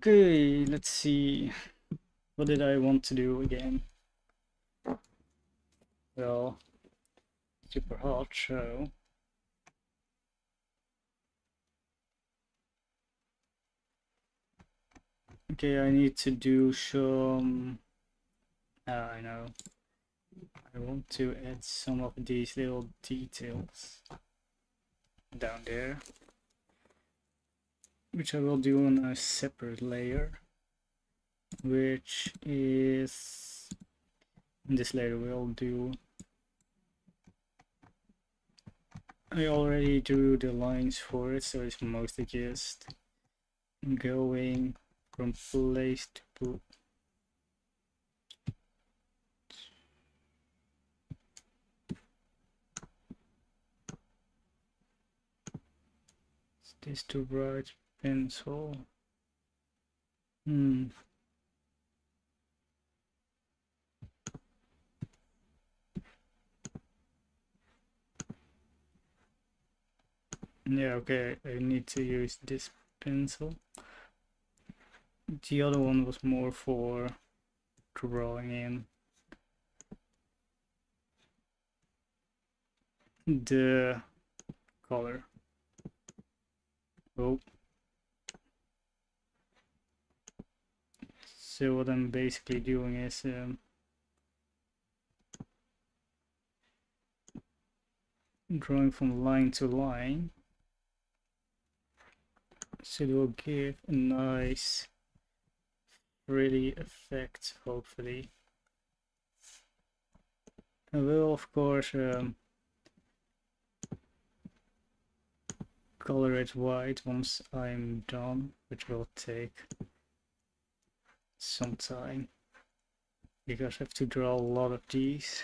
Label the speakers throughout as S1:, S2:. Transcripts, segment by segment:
S1: Okay, let's see. What did I want to do again? Well, super hot, so okay, I need to do some. I know. I want to add some of these little details down there, which I will do on a separate layer, which is in this layer we'll do. I already drew the lines for it, so it's mostly just going from place to place. Is this too bright pencil? Yeah, okay, I need to use this pencil. The other one was more for drawing in the color. Oh. So what I'm basically doing is drawing from line to line. So it will give a nice, pretty effect, hopefully. I will, of course, color it white once I'm done, which will take some time because I have to draw a lot of these.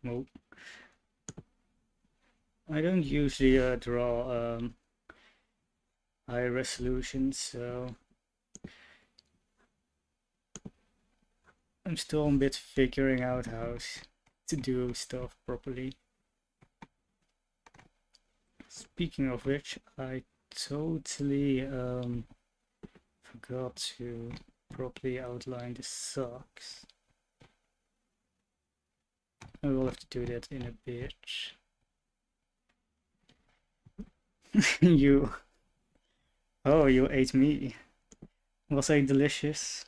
S1: Nope. I don't usually draw high resolution, so I'm still a bit figuring out how to do stuff properly. Speaking of which, I totally forgot to properly outline the socks. I will have to do that in a bit. You. Oh, you ate me. Was I delicious?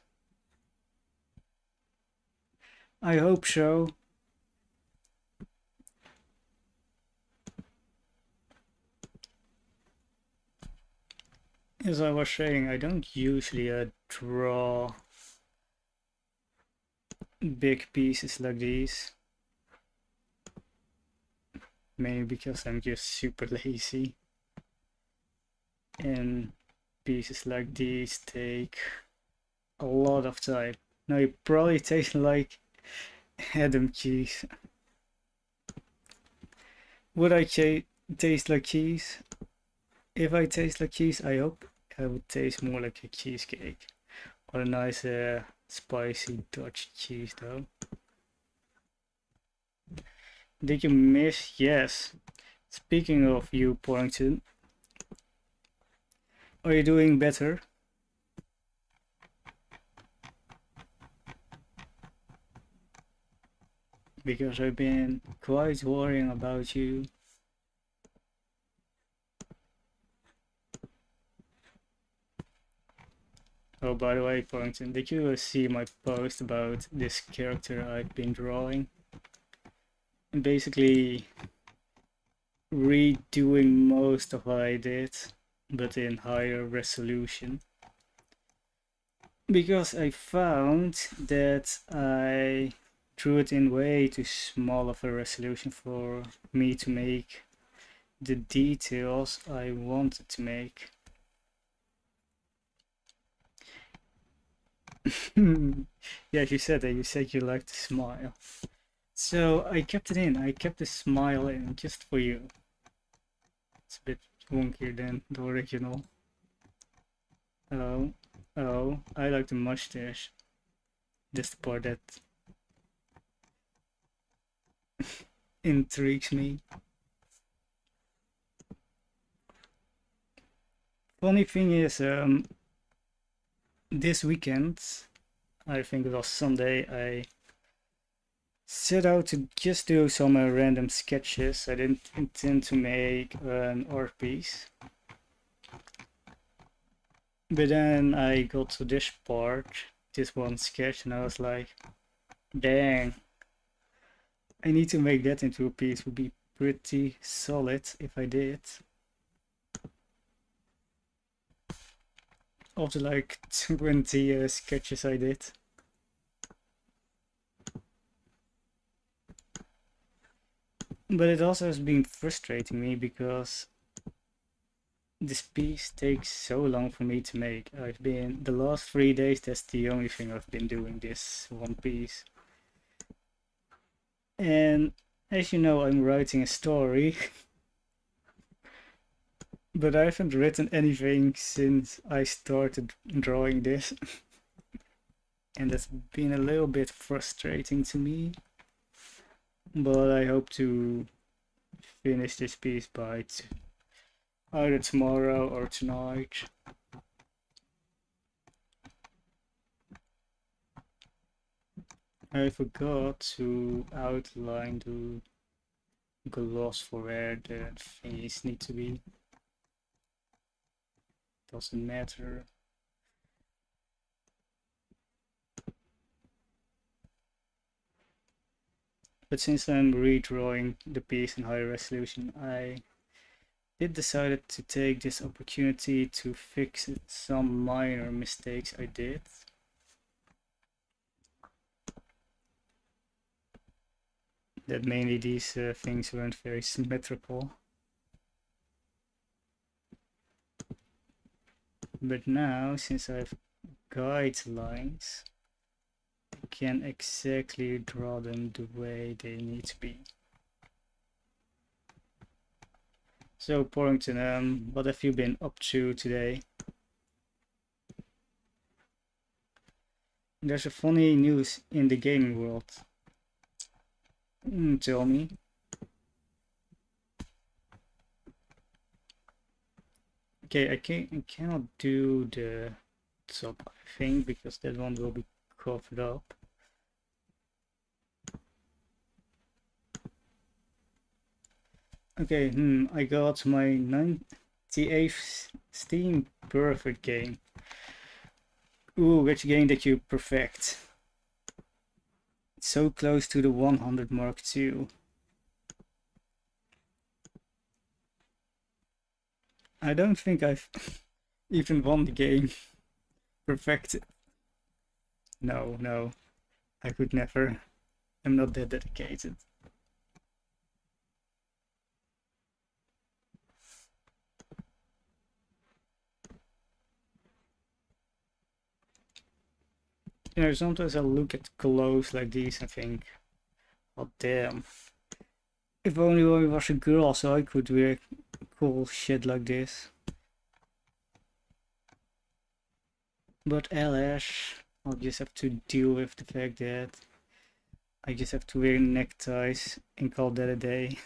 S1: I hope so. As I was saying, I don't usually draw big pieces like these. Mainly because I'm just super lazy. And pieces like these take a lot of time. Now you probably taste like Adam cheese. Would I taste like cheese? If I taste like cheese, I hope I would taste more like a cheesecake. Or a nice spicy Dutch cheese though. Did you miss? Yes. Speaking of you, Porrington, are you doing better? Because I've been quite worrying about you. Oh, by the way, Porrington, did you see my post about this character I've been drawing? I'm basically redoing most of what I did, but in higher resolution. Because I found that I drew it in way too small of a resolution for me to make the details I wanted to make. Yes, you said that. You said you liked to smile. So I kept it in. I kept the smile in just for you. It's a bit wonkier than the original. Oh, oh, I like the mustache. That's the part that intrigues me. Funny thing is, this weekend, I think it was Sunday, I set out to just do some random sketches. I didn't intend to make an art piece. But then I got to this part, this one sketch, and I was like, dang, I need to make that into a piece. Would be pretty solid if I did. Of the like 20 sketches I did. But it also has been frustrating me because this piece takes so long for me to make. I've been, the last 3 days, that's the only thing I've been doing, this one piece. And as you know, I'm writing a story, but I haven't written anything since I started drawing this. And that's been a little bit frustrating to me. But I hope to finish this piece by either tomorrow or tonight. I forgot to outline the gloss for where the thingies need to be. Doesn't matter. But since I'm redrawing the piece in higher resolution, I did decided to take this opportunity to fix some minor mistakes I did. That mainly these things weren't very symmetrical. But now, since I have guidelines, I can exactly draw them the way they need to be. So, Porrington, what have you been up to today? There's a funny news in the gaming world. Tell me. Okay, I cannot do the top thing because that one will be covered up. Okay, I got my 98th Steam perfect game. Ooh, which game did you perfect? It's so close to the 100 mark too. I don't think I've even won the game. Perfected. No, I could never. I'm not that dedicated. You know, sometimes I look at clothes like these and think, oh damn. If only I was a girl so I could wear cool shit like this. But alas, I'll just have to deal with the fact that I just have to wear neckties and call that a day.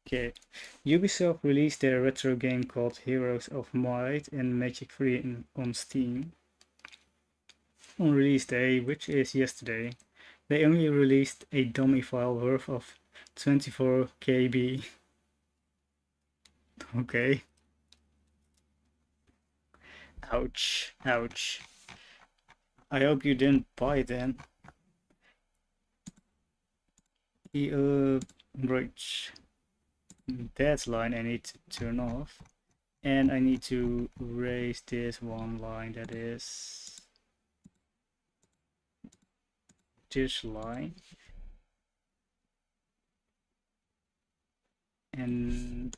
S1: Okay, Ubisoft released their retro game called Heroes of Might and Magic 3 on Steam. On release day, which is yesterday, they only released a dummy file worth of 24 KB. Okay. Ouch, ouch. I hope you didn't buy it then. Right. That line I need to turn off. And I need to raise this one line, that is this line. And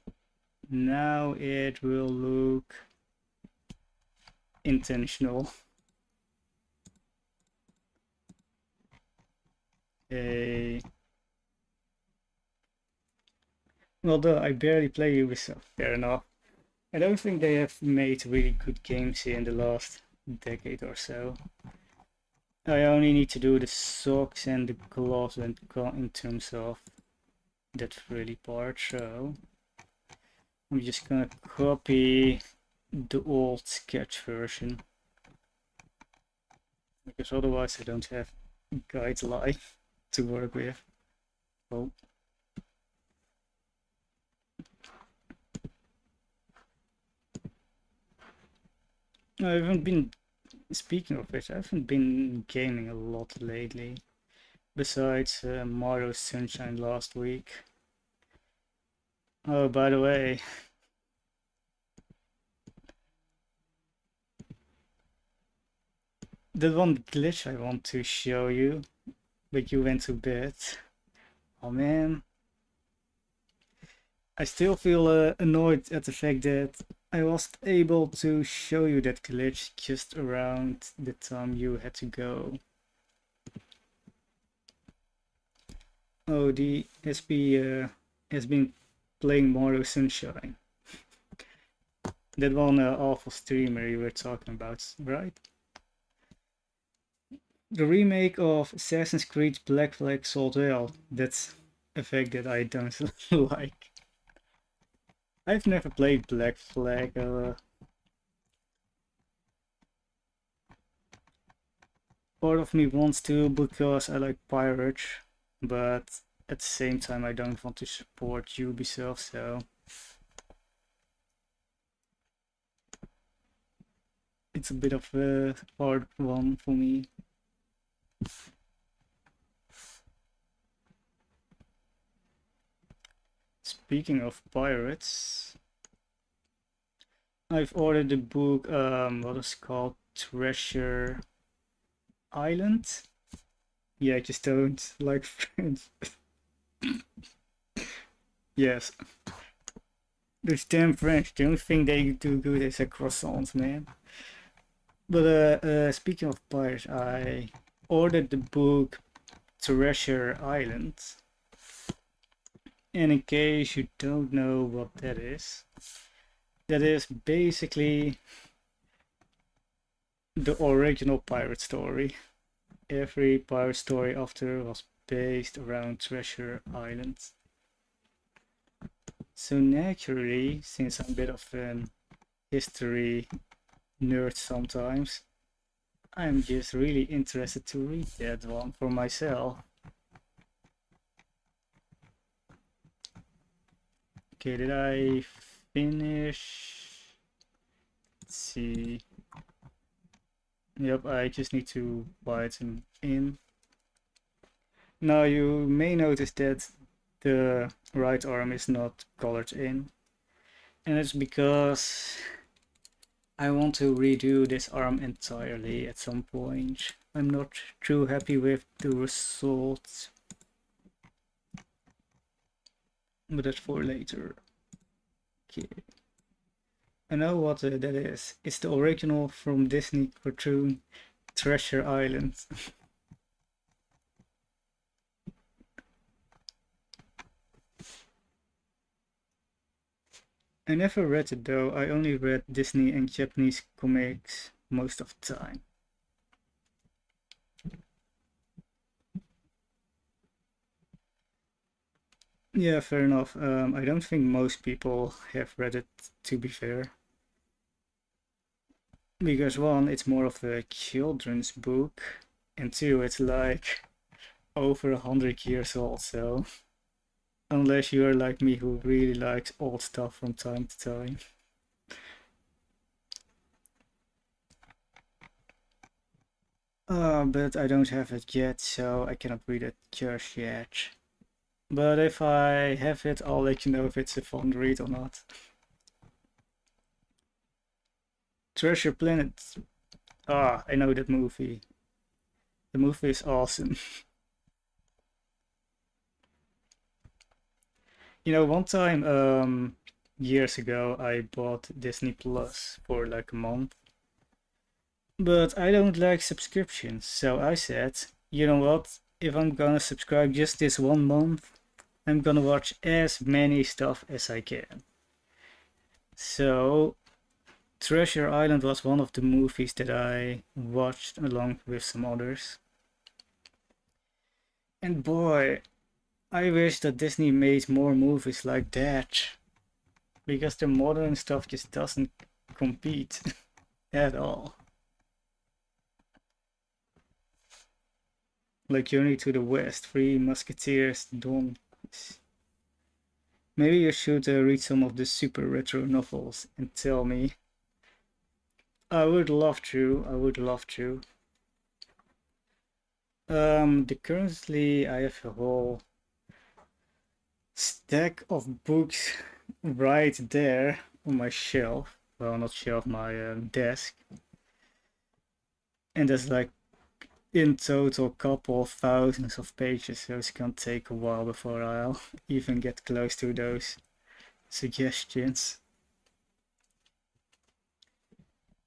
S1: now it will look intentional. Although I barely play Ubisoft, fair enough. I don't think they have made really good games in the last decade or so. I only need to do the socks and the gloves in terms of that frilly part, so I'm just gonna copy the old sketch version, because otherwise I don't have guideline to work with. Oh. I haven't been, speaking of which, I haven't been gaming a lot lately, besides Mario Sunshine last week. Oh, by the way, the one glitch I want to show you, but you went to bed. Oh man, I still feel annoyed at the fact that I wasn't able to show you that glitch just around the time you had to go. Oh, the SB has been playing Mario Sunshine. That one awful streamer you were talking about, right? The remake of Assassin's Creed Black Flag sold well. That's a fact that I don't like. I've never played Black Flag. Part of me wants to because I like pirates, but at the same time I don't want to support Ubisoft, so it's a bit of a hard one for me. Speaking of pirates, I've ordered the book, what is it called? Treasure Island? Yeah, I just don't like French. Yes. Those damn French, the only thing they do good is a croissant, man. But speaking of pirates, I ordered the book Treasure Island. And in case you don't know what that is basically the original pirate story. Every pirate story after was based around Treasure Island. So naturally, since I'm a bit of an history nerd sometimes, I'm just really interested to read that one for myself. Okay, did I finish? Let's see. Yep, I just need to bite them in. Now you may notice that the right arm is not colored in. And it's because I want to redo this arm entirely at some point. I'm not too happy with the results. But that's for later. Okay. I know what that is. It's the original from Disney cartoon Treasure Island. I never read it though, I only read Disney and Japanese comics most of the time. Yeah, fair enough. I don't think most people have read it, to be fair. Because one, it's more of a children's book, and two, it's like over 100 years old, so unless you're like me who really likes old stuff from time to time. But I don't have it yet, so I cannot read it just yet. But if I have it, I'll let you know if it's a fun read or not. Treasure Planet. Ah, I know that movie. The movie is awesome. You know, one time, years ago, I bought Disney Plus for like a month. But I don't like subscriptions, so I said, you know what? If I'm gonna subscribe just this 1 month, I'm gonna watch as many stuff as I can. So, Treasure Island was one of the movies that I watched along with some others. And boy, I wish that Disney made more movies like that, because the modern stuff just doesn't compete at all. Like Journey to the West, Three Musketeers, Dawn. Maybe you should read some of the super retro novels and tell me. I would love to. I would love to. Currently I have a whole stack of books right there on my shelf. Well, not shelf, my desk. And there's like in total couple of thousands of pages, so it's gonna take a while before I'll even get close to those suggestions.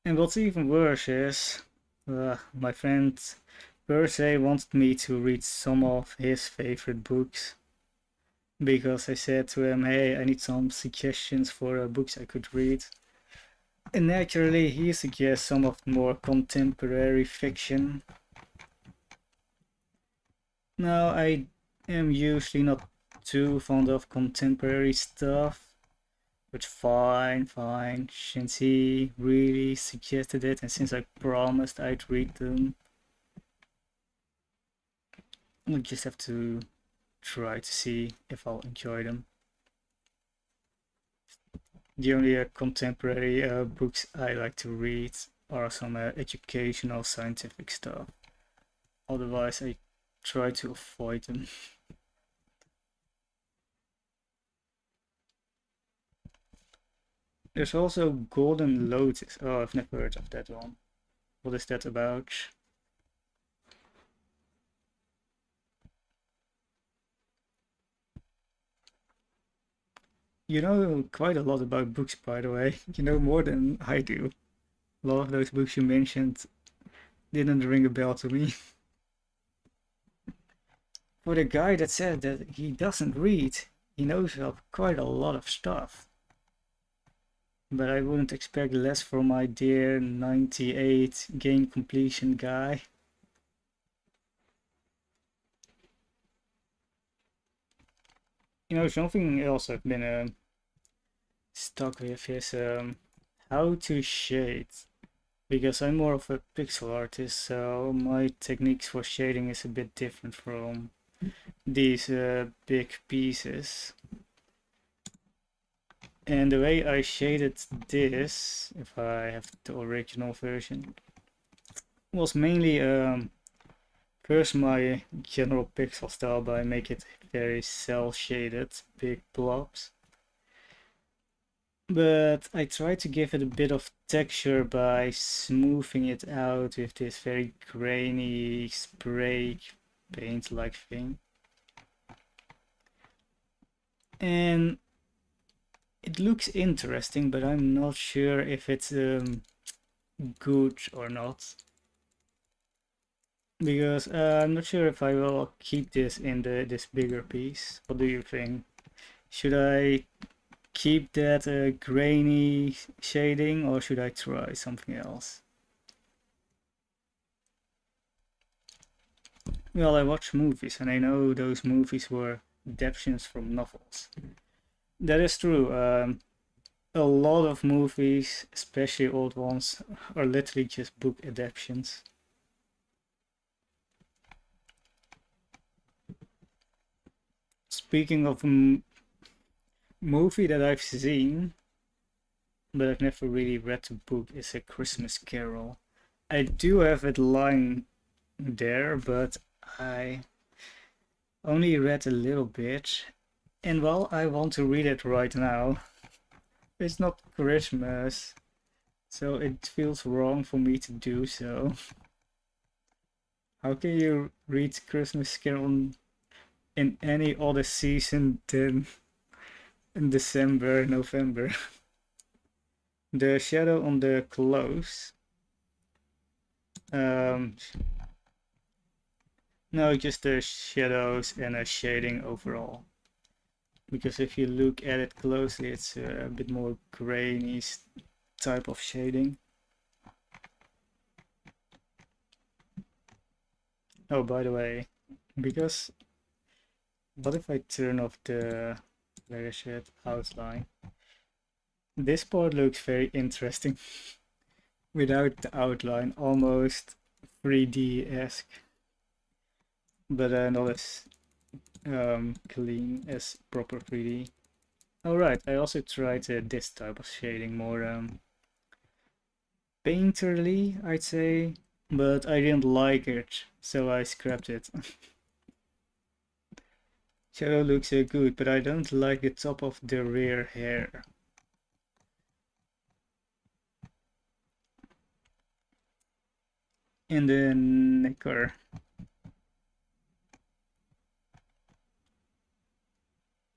S1: And what's even worse is, my friend Percy wanted me to read some of his favorite books because I said to him, hey, I need some suggestions for books I could read. And naturally, he suggests some of more contemporary fiction. Now, I am usually not too fond of contemporary stuff, but fine, since he really suggested it and since I promised I'd read them, we'll just have to try to see if I'll enjoy them. The only contemporary books I like to read are some educational scientific stuff. Otherwise, I try to avoid them. There's also Golden Lotus. Oh, I've never heard of that one. What is that about? You know quite a lot about books, by the way. You know more than I do. A lot of those books you mentioned didn't ring a bell to me. For the guy that said that he doesn't read, he knows of quite a lot of stuff. But I wouldn't expect less from my dear 98 game completion guy. You know, something else I've been stuck with is how to shade. Because I'm more of a pixel artist, so my techniques for shading is a bit different from these big pieces. And the way I shaded this, if I have the original version, was mainly first my general pixel style by make it very cel shaded, big blobs. But I tried to give it a bit of texture by smoothing it out with this very grainy spray paint like thing. And it looks interesting, but I'm not sure if it's good or not. Because I'm not sure if I will keep this in this bigger piece. What do you think? Should I keep that grainy shading or should I try something else? Well, I watch movies and I know those movies were adaptations from novels. That is true. A lot of movies, especially old ones, are literally just book adaptations. Speaking of a movie that I've seen, but I've never really read the book, is A Christmas Carol. I do have it lying there, but I only read a little bit. And well, I want to read it right now. It's not Christmas, so it feels wrong for me to do so. How can you read Christmas Carol in any other season than in December, November? The shadow on the clothes. No, just the shadows and a shading overall. Because if you look at it closely, it's a bit more grainy type of shading. Oh, by the way, because What if I turn off the layer outline? This part looks very interesting without the outline, almost 3D-esque, but not as clean as proper 3D. Alright, I also tried this type of shading, more painterly, I'd say, but I didn't like it, so I scrapped it. Shadow looks good, but I don't like the top of the rear hair. And the necker.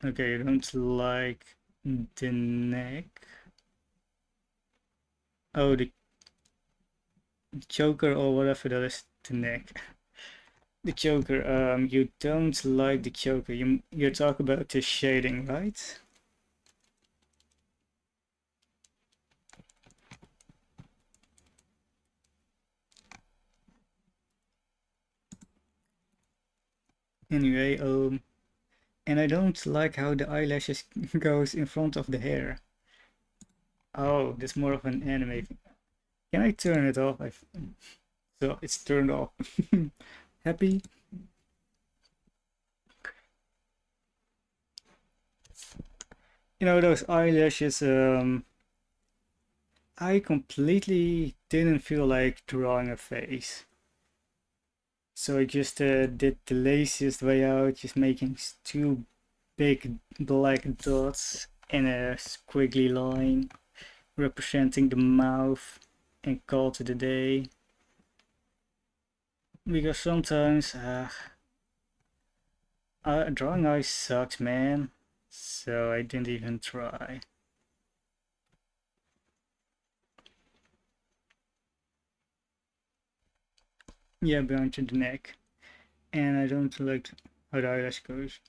S1: Okay, I don't like the neck. Oh, the choker or whatever that is, the neck. The choker, you don't like the choker. You talk about the shading, right? Anyway, and I don't like how the eyelashes goes in front of the hair. Oh, that's more of an anime thing. Can I turn it off? So it's turned off. Happy? You know, those eyelashes, I completely didn't feel like drawing a face. So I just did the laziest way out, just making two big black dots and a squiggly line representing the mouth and called it a day. Because sometimes drawing eyes sucks, man. So I didn't even try. Yeah, behind the neck. And I don't like how the eyelash goes.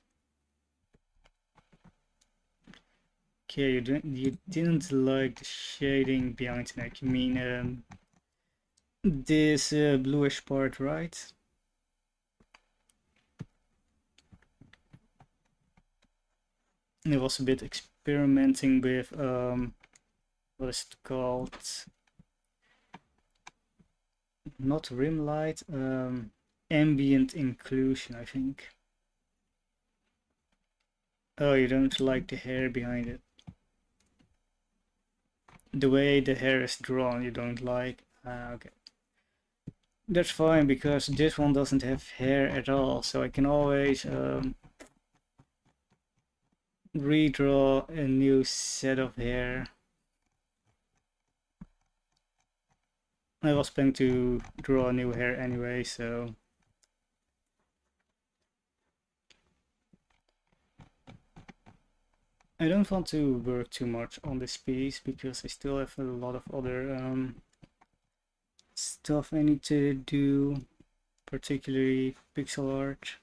S1: Okay, you didn't like the shading behind the neck. You mean this bluish part, right? And it was a bit experimenting with what is it called? Not rim light, ambient inclusion, I think. Oh, you don't like the hair behind it. The way the hair is drawn, you don't like. Okay. That's fine, because this one doesn't have hair at all, so I can always redraw a new set of hair. I was planning to draw new hair anyway, so I don't want to work too much on this piece because I still have a lot of other stuff I need to do, particularly pixel art.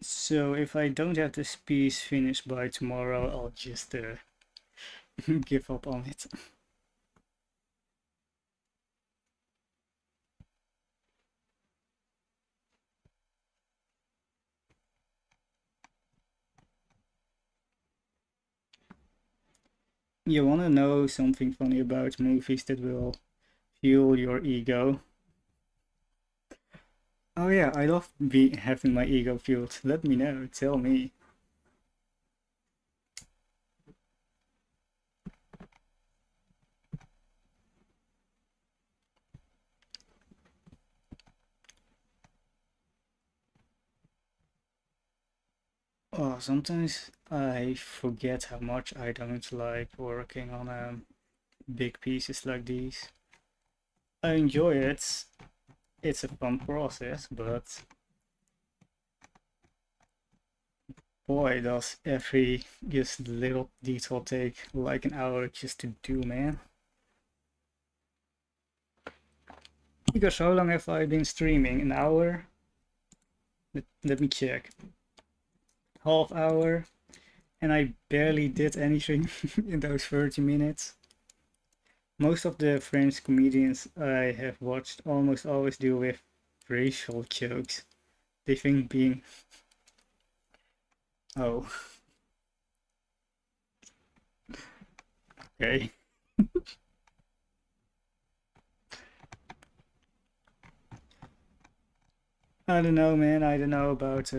S1: So if I don't have this piece finished by tomorrow, I'll just give up on it. You wanna know something funny about movies that will fuel your ego? Oh yeah, I love having my ego fueled. Let me know, tell me. Oh, sometimes I forget how much I don't like working on big pieces like these. I enjoy it. It's a fun process, but boy, does every just little detail take like an hour just to do, man. Because how long have I been streaming? An hour? Let me check. Half hour? And I barely did anything in those 30 minutes. Most of the French comedians I have watched almost always deal with racial jokes. They think being... Oh, okay. I don't know, man. I don't know about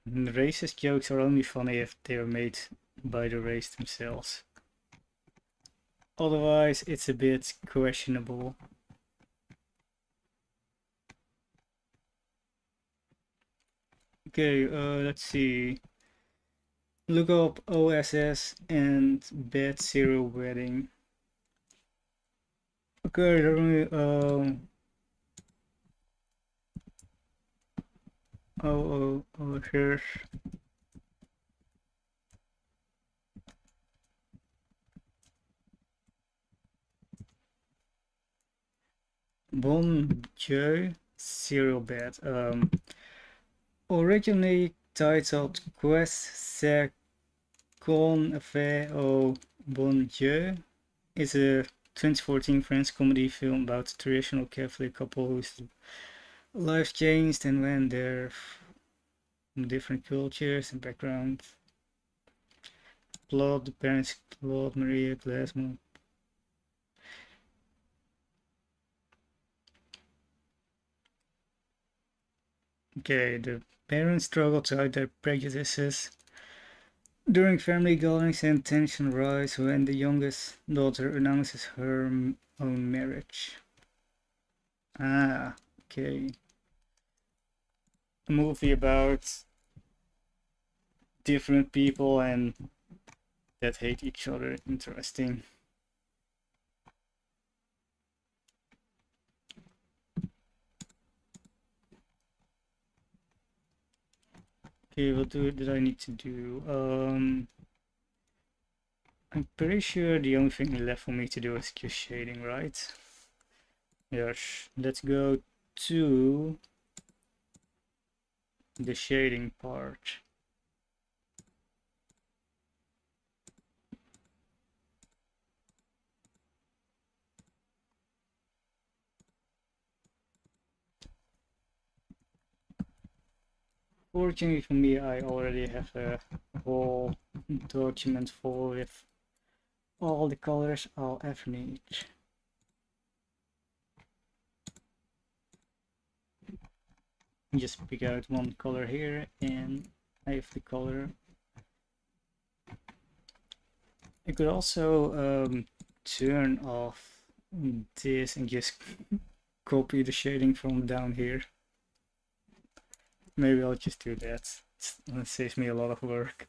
S1: racist jokes are only funny if they are made by the race themselves. Otherwise, it's a bit questionable. Okay, let's see. Look up OSS and Bad Serial Wedding. Okay, here's Bon Joe Serial Bed. Originally titled Quest C'est Con Affaire au Bon Dieu, is a 2014 French comedy film about a traditional Catholic couple whose lives changed and went there from different cultures and backgrounds. Plot: the parents Claude Maria Glasman. Okay, the parents struggle to hide their prejudices during family gatherings, and tension rise when the youngest daughter announces her own marriage. Ah, okay. A movie about different people and that hate each other. Interesting. Okay, what did I need to do? I'm pretty sure the only thing left for me to do is just shading, right? Yes, let's go to the shading part. Fortunately for me, I already have a whole document full with all the colors I'll ever need. Just pick out one color here and I have the color. I could also turn off this and just copy the shading from down here. Maybe I'll just do that. It saves me a lot of work.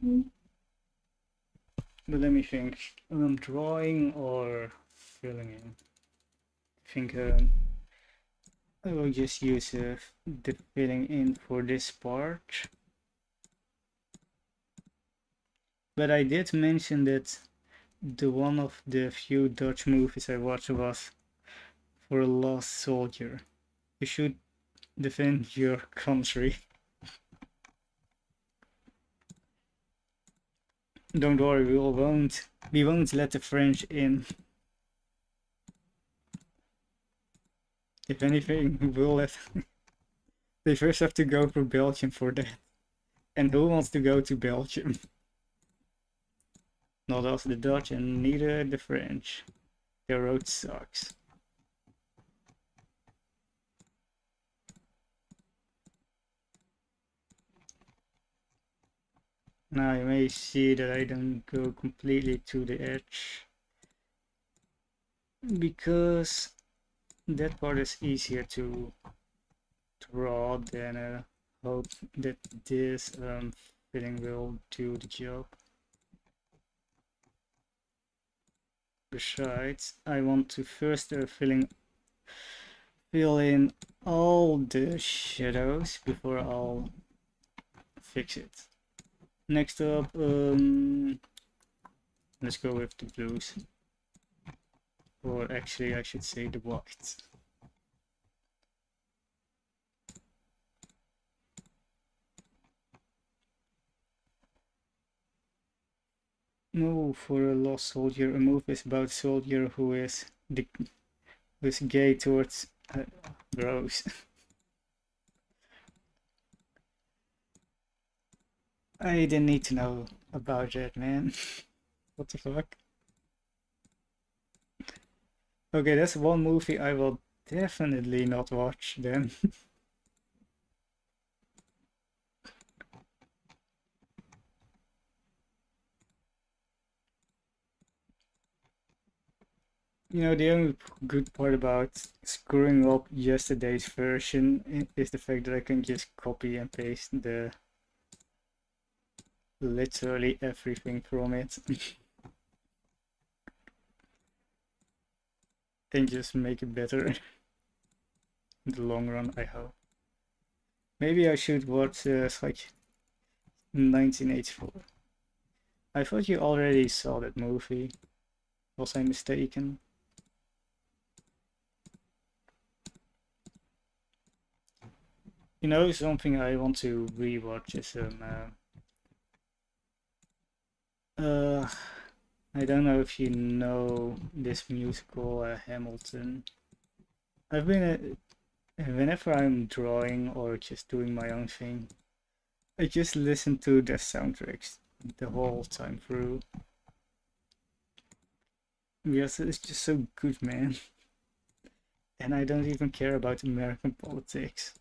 S1: But let me think. Drawing or filling in? I think I will just use the filling in for this part. But I did mention that the one of the few Dutch movies I watched was For a Lost Soldier. You should defend your country. Don't worry, we won't let the French in. If anything, we'll let they first have to go through Belgium for that. And who wants to go to Belgium? Not us the Dutch and neither the French. Their road sucks. Now you may see that I don't go completely to the edge, because that part is easier to draw than hope that this filling will do the job. Besides, I want to first fill in all the shadows before I'll fix it. Next up, let's go with the blues. Or actually, I should say the whites. No, for a lost soldier, a movie is about a soldier who is gay towards gross. I didn't need to know about that, man. What the fuck? Okay, that's one movie I will definitely not watch then. You know, the only good part about screwing up yesterday's version is the fact that I can just copy and paste the literally everything from it and just make it better in the long run, I hope. Maybe I should watch like 1984. I thought you already saw that movie. Was I mistaken? You know, something I want to rewatch is I don't know if you know this musical Hamilton. I've been whenever I'm drawing or just doing my own thing, I just listen to the soundtracks the whole time through. Because it's just so good, man. And I don't even care about American politics.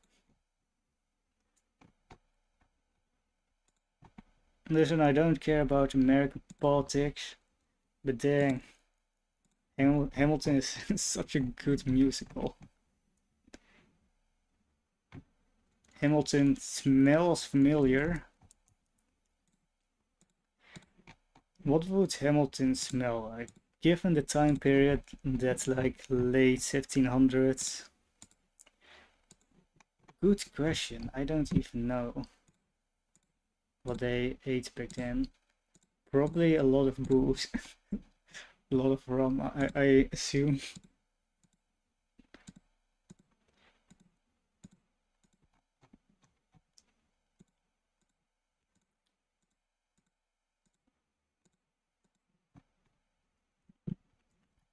S1: Listen, I don't care about American politics, but dang, Hamilton is such a good musical. Hamilton smells familiar. What would Hamilton smell like? Given the time period, that's like late 1700s. Good question. I don't even know what they ate back then. Probably a lot of booze, a lot of rum, I assume.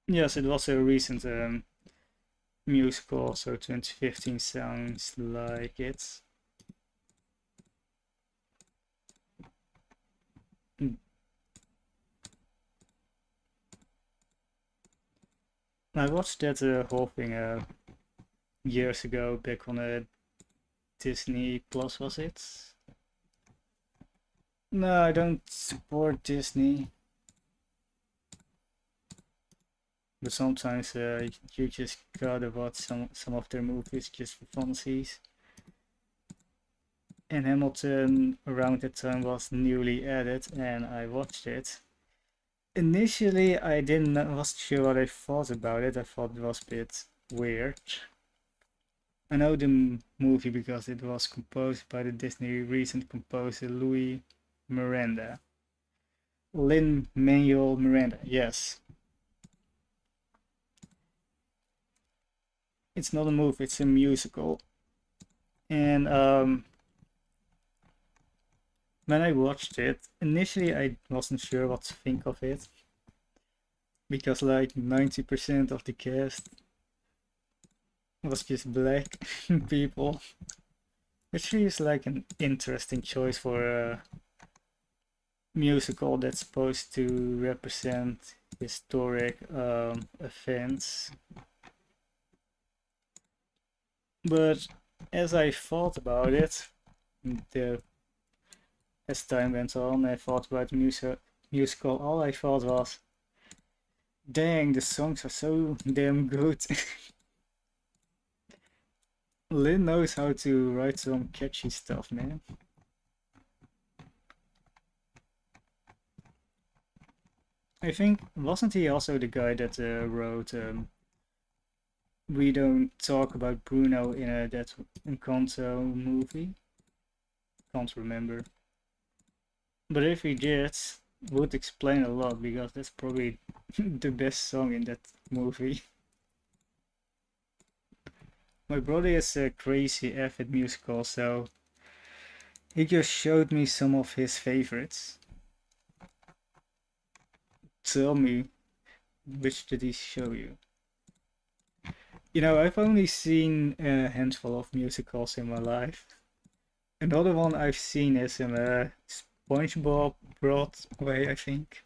S1: Yes, it was a recent musical, so 2015 sounds like it. I watched that whole thing years ago, back on Disney Plus, was it? No, I don't support Disney. But sometimes you just gotta watch some of their movies just for funsies. And Hamilton around that time was newly added, and I watched it. Initially, wasn't sure what I thought about it. I thought it was a bit weird. I know the movie because it was composed by the Disney recent composer Louis Miranda. Lin-Manuel Miranda, yes. It's not a movie, it's a musical. And when I watched it, initially I wasn't sure what to think of it. Because like 90% of the cast was just black people. Which feels like an interesting choice for a musical that's supposed to represent historic events. But as I thought about it, the as time went on, I thought about musical. All I thought was, dang, the songs are so damn good. Lin knows how to write some catchy stuff, man. I think, wasn't he also the guy that wrote We Don't Talk About Bruno in that Encanto movie? Can't remember. But if he did, would explain a lot because that's probably the best song in that movie. My brother is a crazy avid musical, so he just showed me some of his favorites. tell me, which did he show you? You know, I've only seen a handful of musicals in my life. Another one I've seen is in SpongeBob Broadway, I think.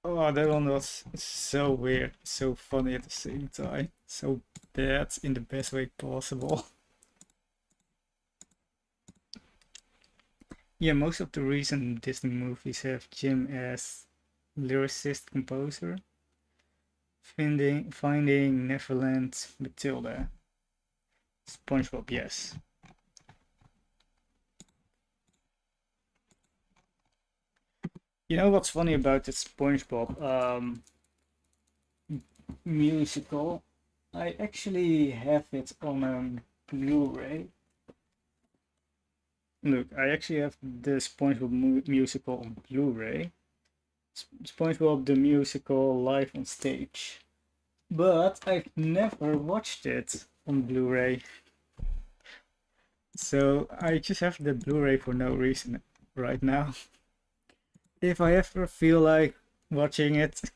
S1: Oh, that one was so weird, so funny at the same time. So bad in the best way possible. Yeah, most of the recent Disney movies have Jim as lyricist composer. Finding Neverland, Matilda. SpongeBob, yes. You know what's funny about the SpongeBob musical? I actually have it on a Blu-ray. Look, I actually have the SpongeBob musical on Blu-ray. SpongeBob the musical live on stage. But I've never watched it on Blu-ray. So I just have the Blu-ray for no reason right now. If I ever feel like watching it,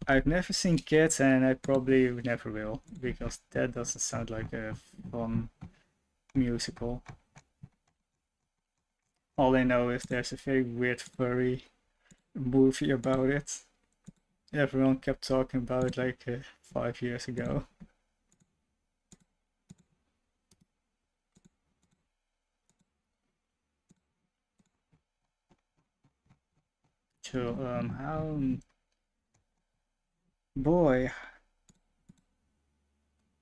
S1: I've never seen Kids and I probably never will, because that doesn't sound like a fun musical. All I know is there's a very weird furry movie about it. Everyone kept talking about it like 5 years ago. So, how... Boy,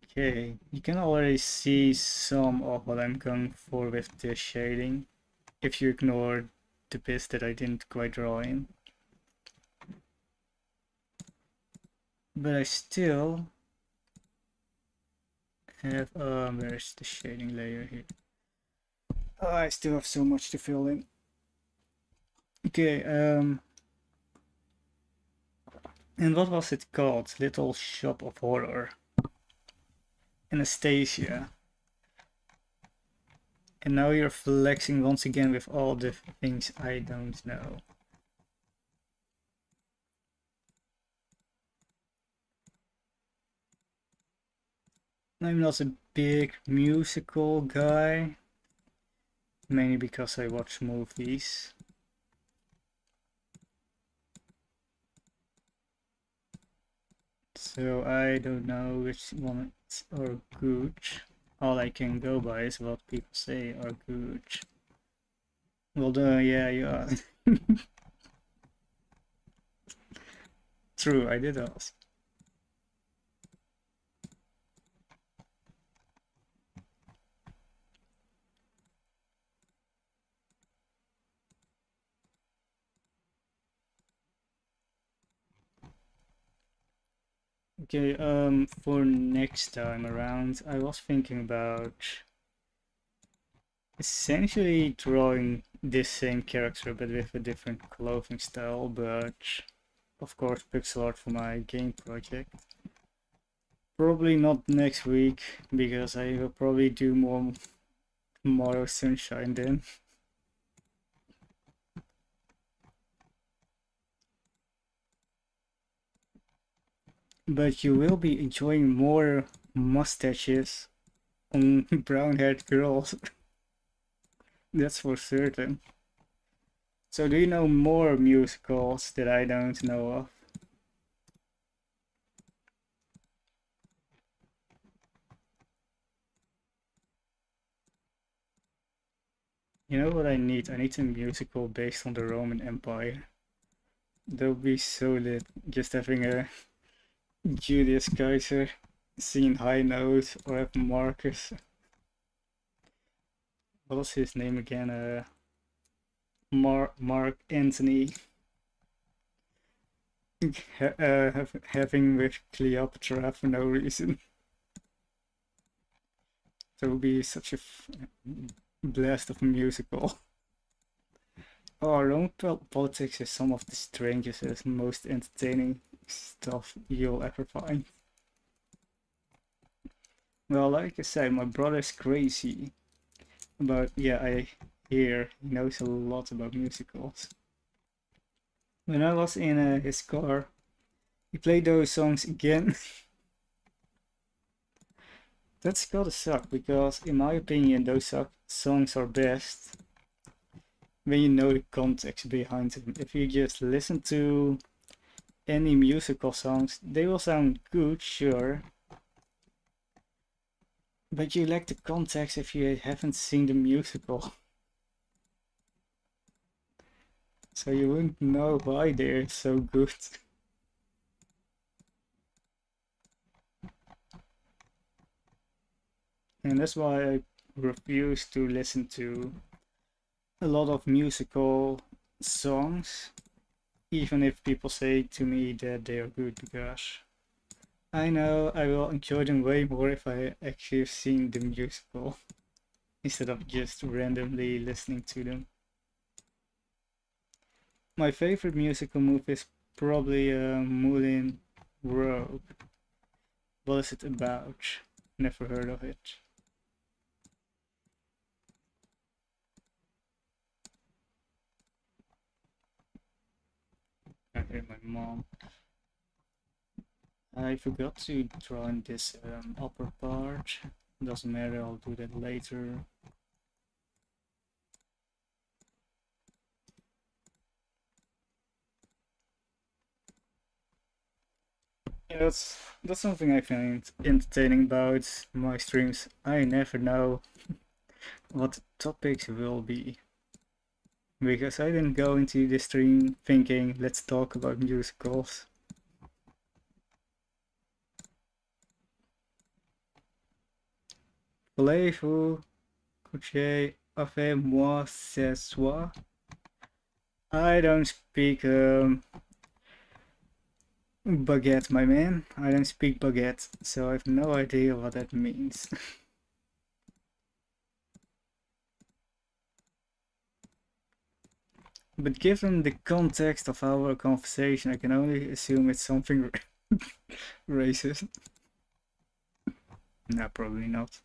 S1: okay, you can already see some of what I'm going for with the shading, if you ignore the bits that I didn't quite draw in. But I still have, where's the shading layer here? Oh, I still have so much to fill in. Okay, and what was it called? Little Shop of Horror. Anastasia. And now you're flexing once again with all the things I don't know. I'm not a big musical guy, mainly because I watch movies. So I don't know which ones are good. All I can go by is what people say are good. Well, yeah, you are. True, I did ask. Okay, for next time around, I was thinking about essentially drawing this same character but with a different clothing style, but of course pixel art for my game project. Probably not next week, because I will probably do more Tomorrow Sunshine then. But you will be enjoying more mustaches on brown-haired girls. That's for certain. So do you know more musicals that I don't know of? You know what I need? I need a musical based on the Roman Empire. That would be so lit. Just having a Julius Caesar singing high notes, or have Marcus. What was his name again? Mark Antony. Having with Cleopatra for no reason. That would be such a blast of a musical. Oh, Roman politics is some of the strangest and most entertaining stuff you'll ever find. Well, like I said, my brother's crazy about, yeah, here. He knows a lot about musicals. When I was in his car, he played those songs again. That's gotta suck, because in my opinion those songs are best when you know the context behind them. If you just listen to any musical songs, they will sound good, sure, but you lack the context if you haven't seen the musical. So you wouldn't know why they're so good. And that's why I refuse to listen to a lot of musical songs, even if people say to me that they are good, because I know I will enjoy them way more if I actually have seen the musical instead of just randomly listening to them. My favorite musical movie is probably Moulin Rouge. What is it about? Never heard of it. I hear my mom. I forgot to draw in this upper part. Doesn't matter, I'll do that later. Yeah, that's something I find entertaining about my streams. I never know what the topics will be. Because I didn't go into the stream thinking, let's talk about musicals. Voulez-vous coucher avec moi ce soir? I don't speak baguette, my man. I don't speak baguette, so I have no idea what that means. But given the context of our conversation, I can only assume it's something racist. No, probably not.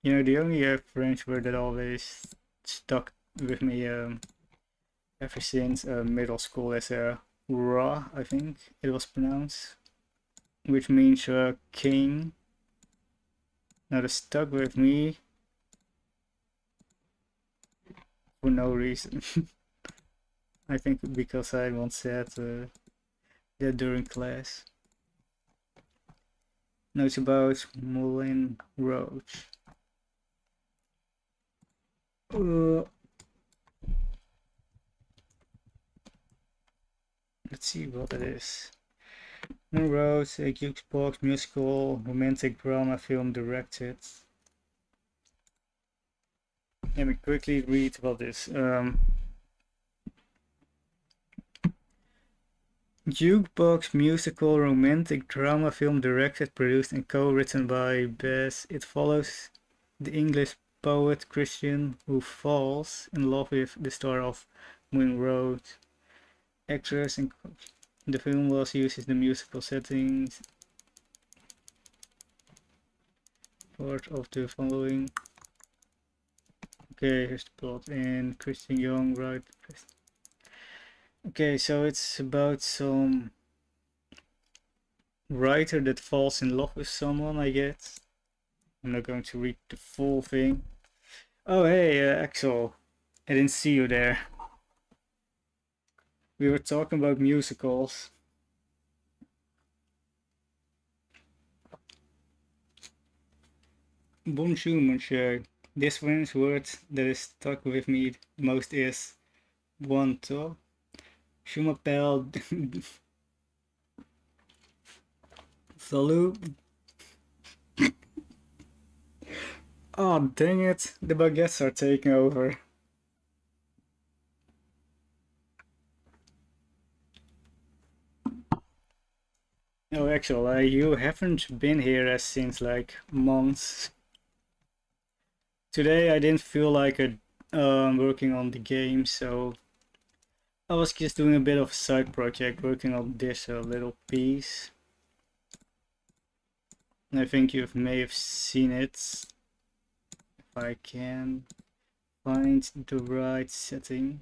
S1: You know, the only French word that always stuck with me ever since middle school is "ra," I think it was pronounced, which means king. Now that stuck with me for no reason. I think because I once said that during class. Now it's about Moulin Rouge. Let's see what it is. Moulin Rouge, a jukebox musical romantic drama film directed. Let me quickly read about this. Jukebox musical romantic drama film directed, produced, and co-written by Bess. It follows the English poet Christian who falls in love with the star of Moulin Rouge actress, and the film was used in the musical settings. Part of the following. Okay, here's the plot. And Christian Young, right? Okay, so it's about some writer that falls in love with someone, I guess. I'm not going to read the full thing. Oh, hey, Axel. I didn't see you there. We were talking about musicals. Bonjour, monsieur. This French word that is stuck with me most is bonjour. Je m'appelle. Salut. Oh, dang it. The baguettes are taking over. No, actually, you haven't been here since like months. Today I didn't feel like working on the game, so I was just doing a bit of a side project, working on this little piece. And I think you may have seen it. If I can find the right setting.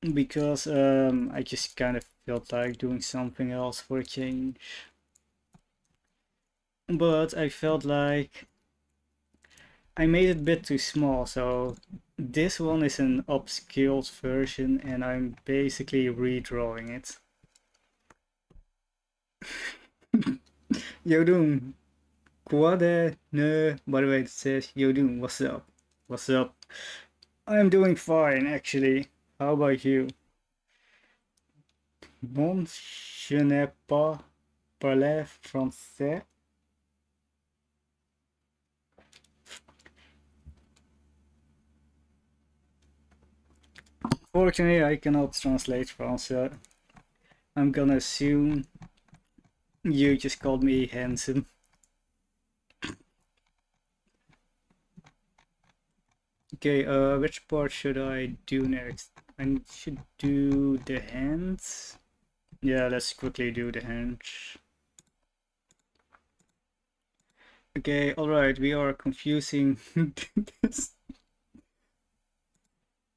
S1: Because I just kind of felt like doing something else for a change. But I felt like I made it a bit too small, so this one is an upscaled version and I'm basically redrawing it. Yodoon, Kwade ne, by the way it says Yodoon, what's up? What's up? I'm doing fine actually. How about you? Non, je n'ai pas parlé français. Fortunately, I cannot translate français. I'm gonna assume you just called me handsome. Okay, which part should I do next? I should do the hands. Yeah, let's quickly do the hands. Okay, alright, we are confusing this.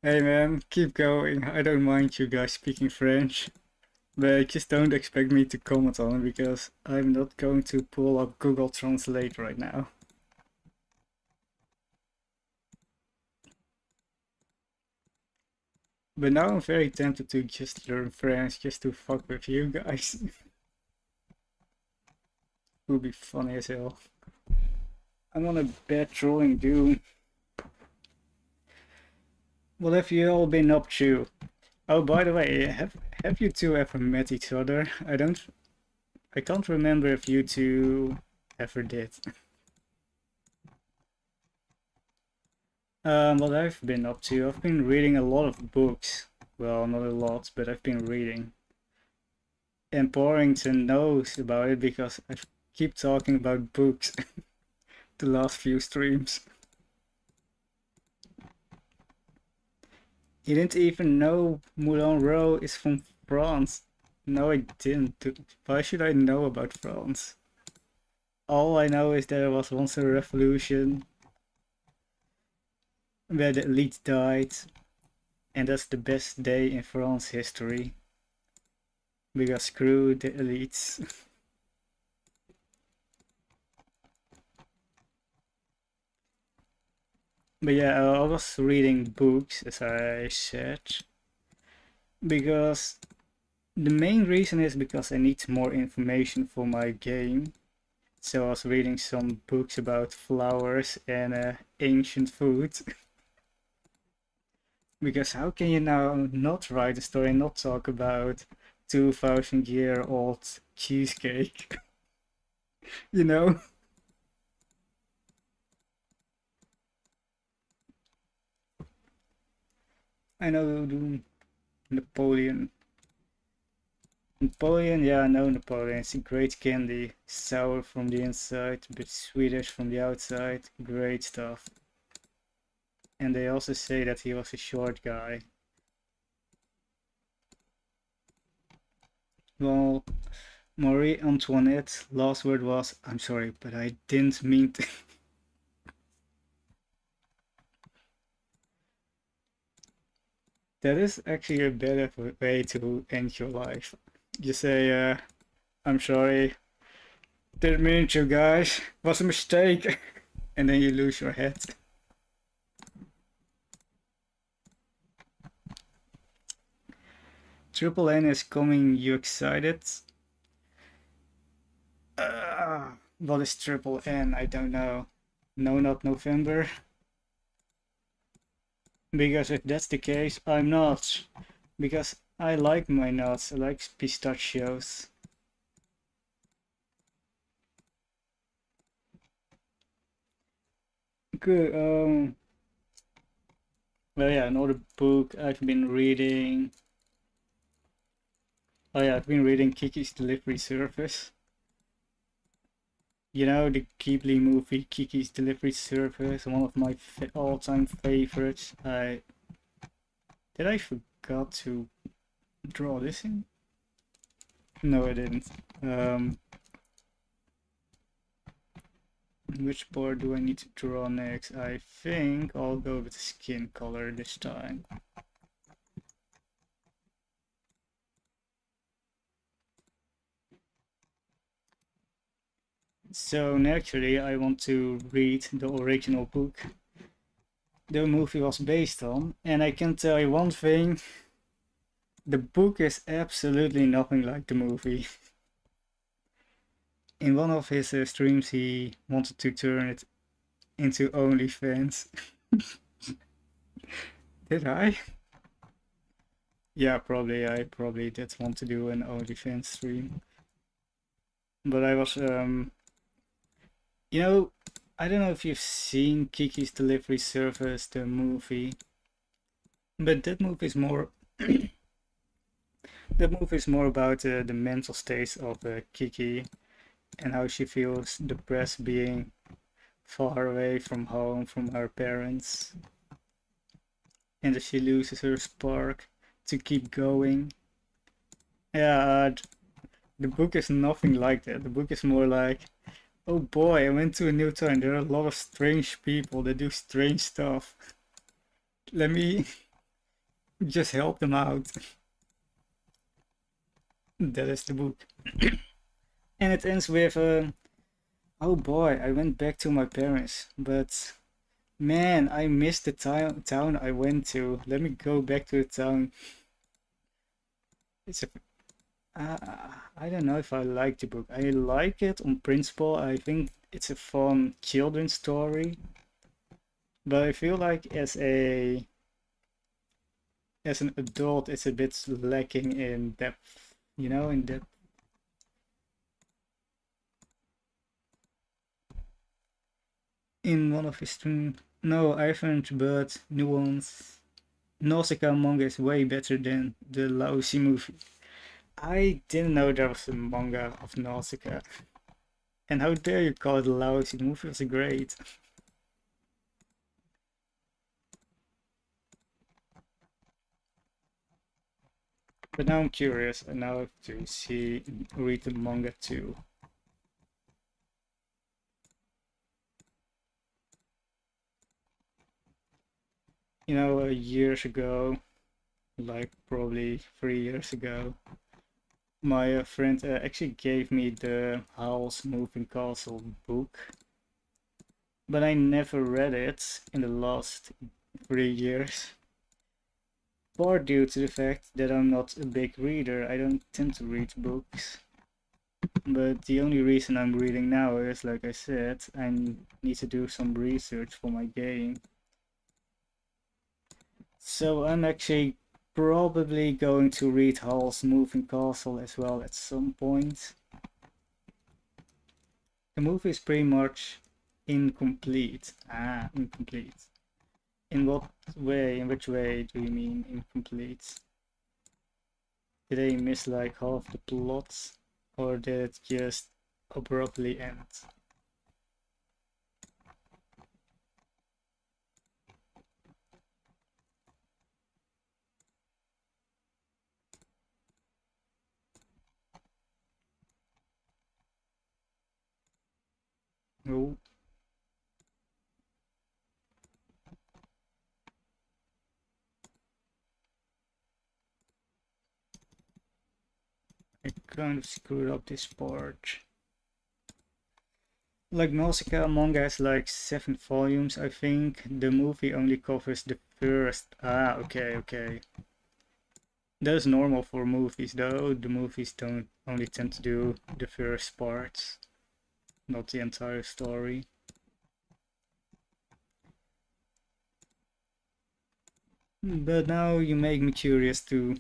S1: Hey man, keep going. I don't mind you guys speaking French. But just don't expect me to comment on it because I'm not going to pull up Google Translate right now. But now I'm very tempted to just learn French just to fuck with you guys. Would be funny as hell. I'm on a bad drawing Doom. What have you all been up to? Oh, by the way, have you two ever met each other? I can't remember if you two ever did. What I've been up to, I've been reading a lot of books. Well, not a lot, but I've been reading. And Porrington knows about it because I keep talking about books the last few streams. He didn't even know Moulin Rouge is from France. No, I didn't. Why should I know about France? All I know is there was once a revolution where the elite died, and that's the best day in France history. Because screw the elites. But yeah, I was reading books, as I said, because the main reason is because I need more information for my game. So I was reading some books about flowers and ancient food. Because how can you now not write a story and not talk about 2000-year-old cheesecake? You know? I know Napoleon. Napoleon, yeah, I know Napoleon. It's a great candy. Sour from the inside, but Swedish from the outside. Great stuff. And they also say that he was a short guy. Well, Marie Antoinette, last word was, I'm sorry, but I didn't mean to. That is actually a better way to end your life. You say, I'm sorry, didn't mean to, guys, was a mistake. And then you lose your head. Triple N is coming, you excited? What is Triple N? I don't know. No, not November. Because if that's the case, I'm not. Because I like my nuts, I like pistachios. Good, well yeah, another book I've been reading. Oh yeah, I've been reading Kiki's Delivery Service. You know, the Ghibli movie Kiki's Delivery Service, one of my all-time favorites. I forgot to draw this in? No, I didn't. Which part do I need to draw next? I think I'll go with the skin color this time. So naturally, I want to read the original book the movie was based on, and I can tell you one thing: the book is absolutely nothing like the movie. In one of his streams, he wanted to turn it into OnlyFans. Did I? Yeah, probably. I probably did want to do an OnlyFans stream, but I was you know, I don't know if you've seen Kiki's Delivery Service, the movie, but that movie is more about the mental state of Kiki and how she feels depressed being far away from home, from her parents, and that she loses her spark to keep going. Yeah, the book is nothing like that. The book is more like, oh boy, I went to a new town. There are a lot of strange people that do strange stuff. Let me just help them out. That is the book. And it ends with, oh boy, I went back to my parents, but man, I missed the town I went to. Let me go back to the town. It's a, I don't know if I like the book. I like it on principle. I think it's a fun children's story, but I feel like as an adult, it's a bit lacking in depth. You know, in depth. In one of his streams. No, I haven't, but Nuance. Nausicaa manga is way better than the lousy movie. I didn't know there was a manga of Nausicaa. And how dare you call it lousy? The movie was great. But now I'm curious, and now I have to read the manga too. You know, years ago, like probably 3 years ago, my friend actually gave me the Howl's Moving Castle book, but I never read it in the last 3 years. Part due to the fact that I'm not a big reader. I don't tend to read books. But the only reason I'm reading now is, like I said, I need to do some research for my game. So I'm actually probably going to read Hall's Moving Castle as well at some point. The movie is pretty much incomplete. Incomplete. In what way? In which way do you mean incomplete? Did they miss like half the plot? Or did it just abruptly end? No. I kind of screwed up this part. Like Nausicaa manga has like 7 volumes, I think. The movie only covers the first. Okay. That's normal for movies though. The movies don't only tend to do the first parts, not the entire story. But now you make me curious to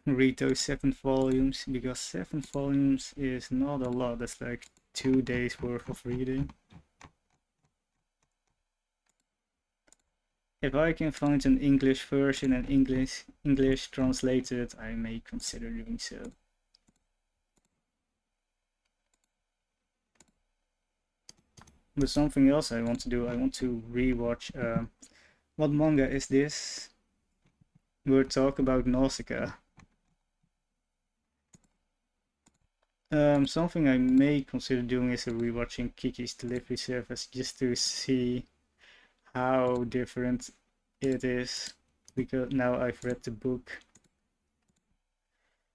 S1: read those 7 volumes, because 7 volumes is not a lot. That's like 2 days worth of reading. If I can find an English version and English translated, I may consider doing so. But something else I want to do, I want to rewatch. What manga is this? We'll talk about Nausicaa. Something I may consider doing is rewatching Kiki's Delivery Service just to see how different it is, because now I've read the book.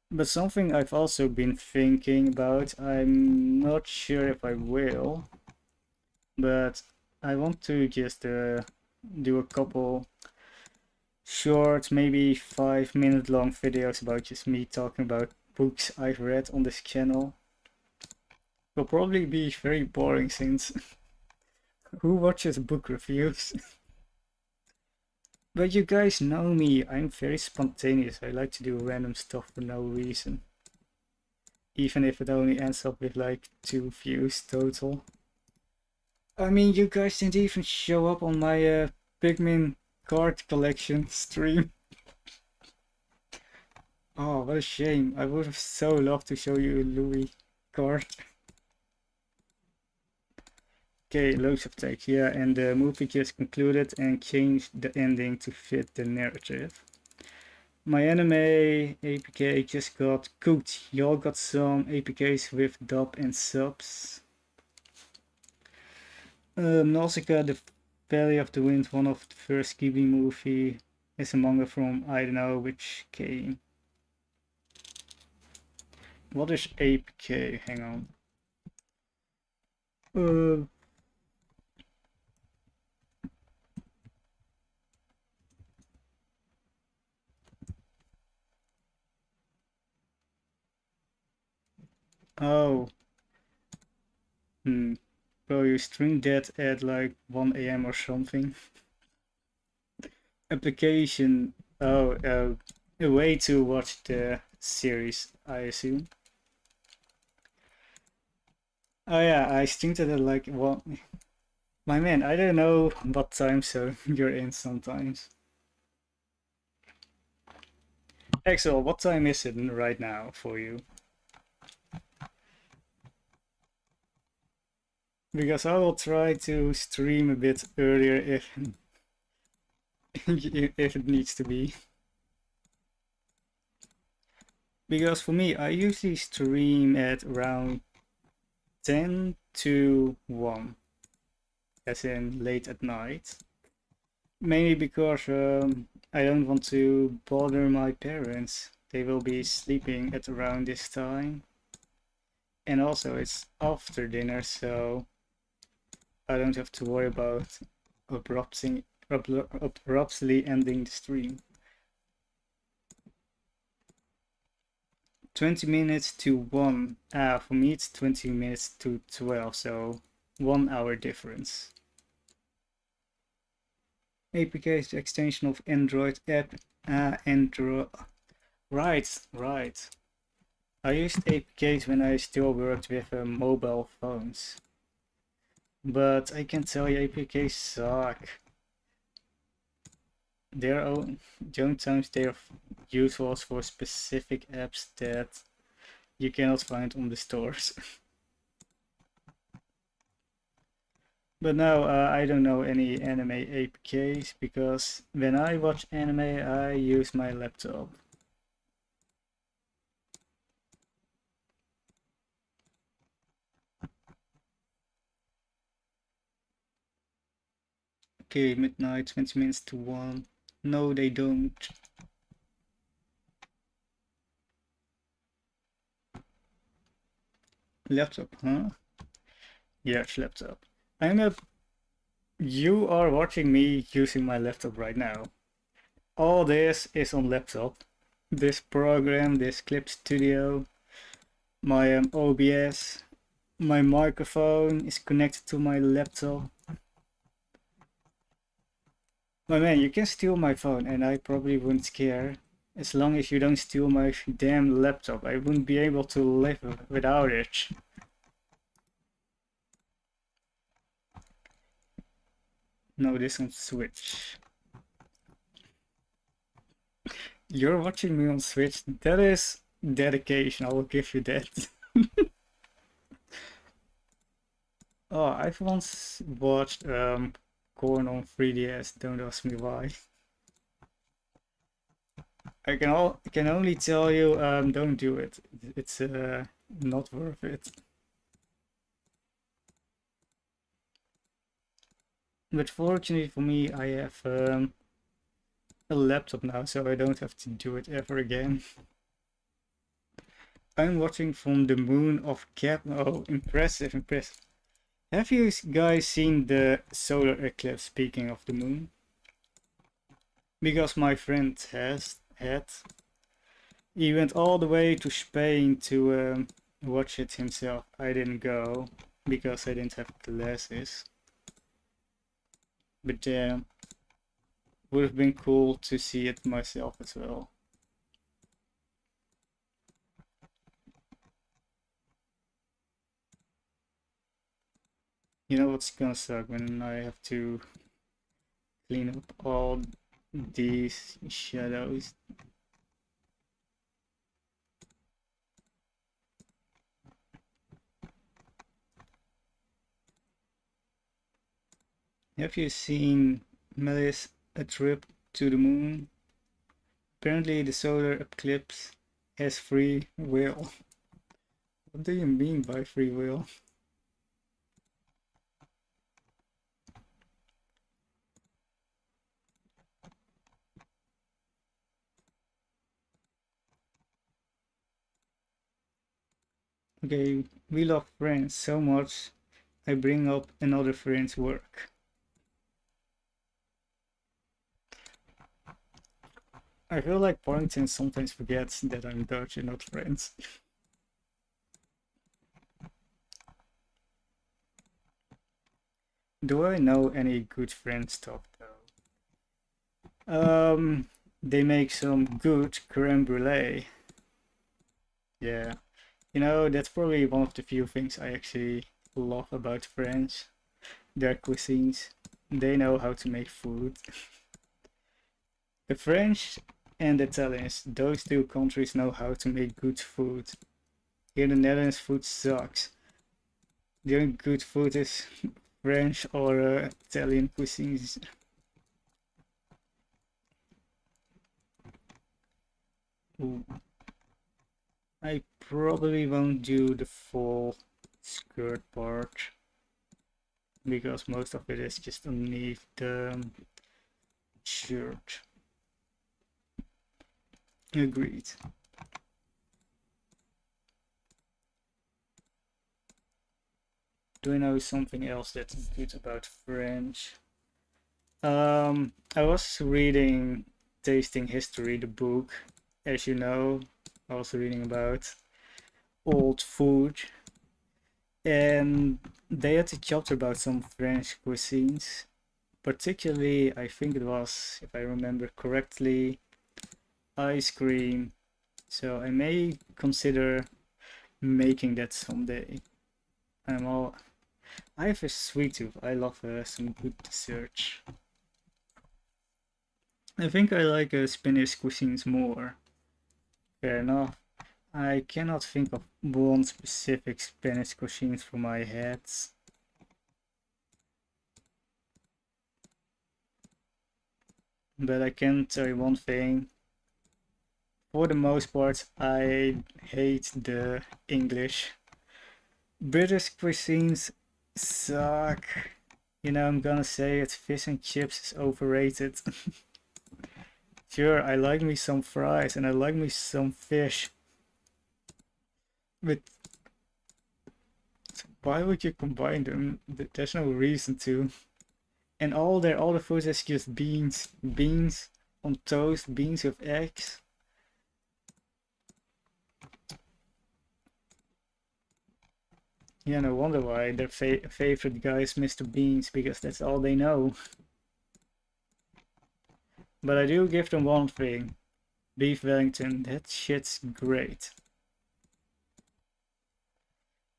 S1: But something I've also been thinking about, I'm not sure if I will, but I want to just do a couple short, maybe 5-minute long videos about just me talking about books I've read on this channel. Will probably be very boring since who watches book reviews? But you guys know me, I'm very spontaneous. I like to do random stuff for no reason. Even if it only ends up with like 2 views total. I mean, you guys didn't even show up on my Pikmin card collection stream. Oh, what a shame. I would have so loved to show you a Louis card. Okay, loads of text, yeah, and the movie just concluded and changed the ending to fit the narrative. My anime APK just got cooked. Y'all got some APKs with dub and subs. Nausicaa, the Valley of the Wind, one of the first Ghibli movie, is a manga from I don't know which game. What is APK? Hang on. Oh. Bro, you streamed that at like 1 AM or something. Application. Oh, a way to watch the series, I assume. Oh yeah, I streamed it at like 1. My man, I don't know what time zone you're in sometimes. Axel, what time is it right now for you? Because I will try to stream a bit earlier if if it needs to be. Because for me, I usually stream at around 10 to 1, as in late at night. Mainly because I don't want to bother my parents. They will be sleeping at around this time. And also it's after dinner, so I don't have to worry about abruptly ending the stream. 20 minutes to 1. For me it's 20 minutes to 12, so 1 hour difference. APK is the extension of Android app. Android. Right. I used APKs when I still worked with mobile phones. But I can tell you APKs suck. Sometimes they're useful for specific apps that you cannot find on the stores. But no, I don't know any anime APKs because when I watch anime, I use my laptop. Okay, midnight, 20 minutes to 1. No, they don't. Laptop, huh? Yes, laptop. You are watching me using my laptop right now. All this is on laptop. This program, this clip studio, my OBS, my microphone is connected to my laptop. My man, you can steal my phone and I probably wouldn't care. As long as you don't steal my damn laptop, I wouldn't be able to live without it. No, this on Switch. You're watching me on Switch. That is dedication, I will give you that. Oh, I've once watched Corn on 3DS. Don't ask me why. I can only tell you, don't do it. It's not worth it. But fortunately for me, I have a laptop now, so I don't have to do it ever again. I'm watching from the moon of Cap. Oh, impressive, impressive. Have you guys seen the solar eclipse, speaking of the moon? Because my friend has had. He went all the way to Spain to watch it himself. I didn't go because I didn't have glasses. But would have been cool to see it myself as well. You know what's gonna suck when I have to clean up all these shadows. Have you seen Melis, A Trip to the Moon? Apparently the solar eclipse has free will. What do you mean by free will? Okay, we love Friends so much, I bring up another friend's work. I feel like Parrington sometimes forgets that I'm Dutch and not French. Do I know any good French stuff though? They make some good creme brulee. Yeah, you know, that's probably one of the few things I actually love about French. Their cuisines. They know how to make food. The French and Italians, those two countries know how to make good food. Here in the Netherlands, food sucks. The only good food is French or Italian cuisines. Ooh. I probably won't do the full skirt part because most of it is just underneath the shirt. Agreed. Do I know something else that's good about French? I was reading Tasting History, the book. As you know, I was reading about old food, and they had a chapter about some French cuisines. Particularly, I think it was, if I remember correctly, ice cream. So I may consider making that someday. I'm all. I have a sweet tooth. I love some good desserts. I think I like Spanish cuisines more. Fair enough. I cannot think of one specific Spanish cuisine from my head. But I can tell you one thing. For the most part, I hate the English. British cuisines suck. You know, I'm gonna say it, fish and chips is overrated. Sure, I like me some fries and I like me some fish. But why would you combine them? There's no reason to. And all the food is just beans. Beans on toast, beans with eggs. Yeah, no wonder why their favorite guy is Mr. Beans, because that's all they know. But I do give them one thing. Beef Wellington, that shit's great.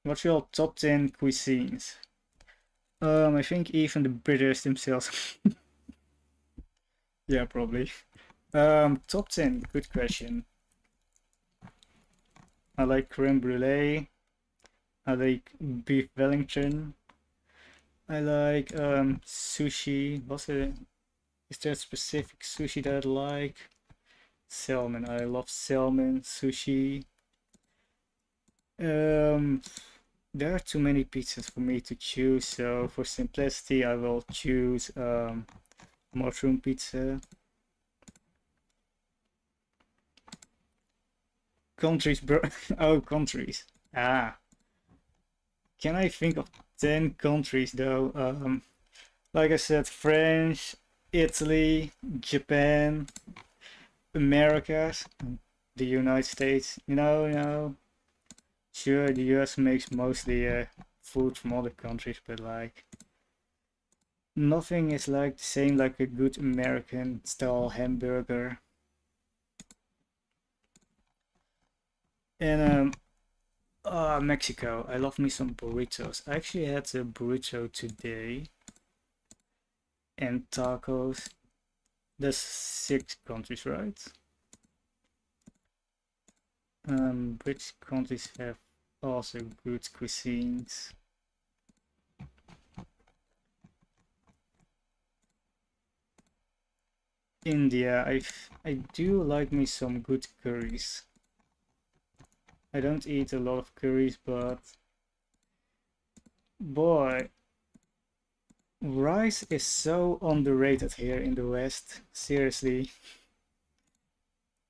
S1: What's your top 10 cuisines? I think even the British themselves. Yeah, probably. Top 10, good question. I like creme brulee. I like beef Wellington. I like sushi. Is there a specific sushi that I like? Salmon. I love salmon, sushi. Um, there are too many pizzas for me to choose, so for simplicity, I will choose mushroom pizza. Countries, bro. Oh, countries. Ah, can I think of 10 countries though? Like I said, French, Italy, Japan, Americas, the United States. Sure, the US makes mostly food from other countries, but like nothing is like the same like a good American style hamburger. And Mexico. I love me some burritos. I actually had a burrito today and tacos. There's 6 countries, right? Which countries have also good cuisines? India. I do like me some good curries. I don't eat a lot of curries, but boy, rice is so underrated here in the West. Seriously.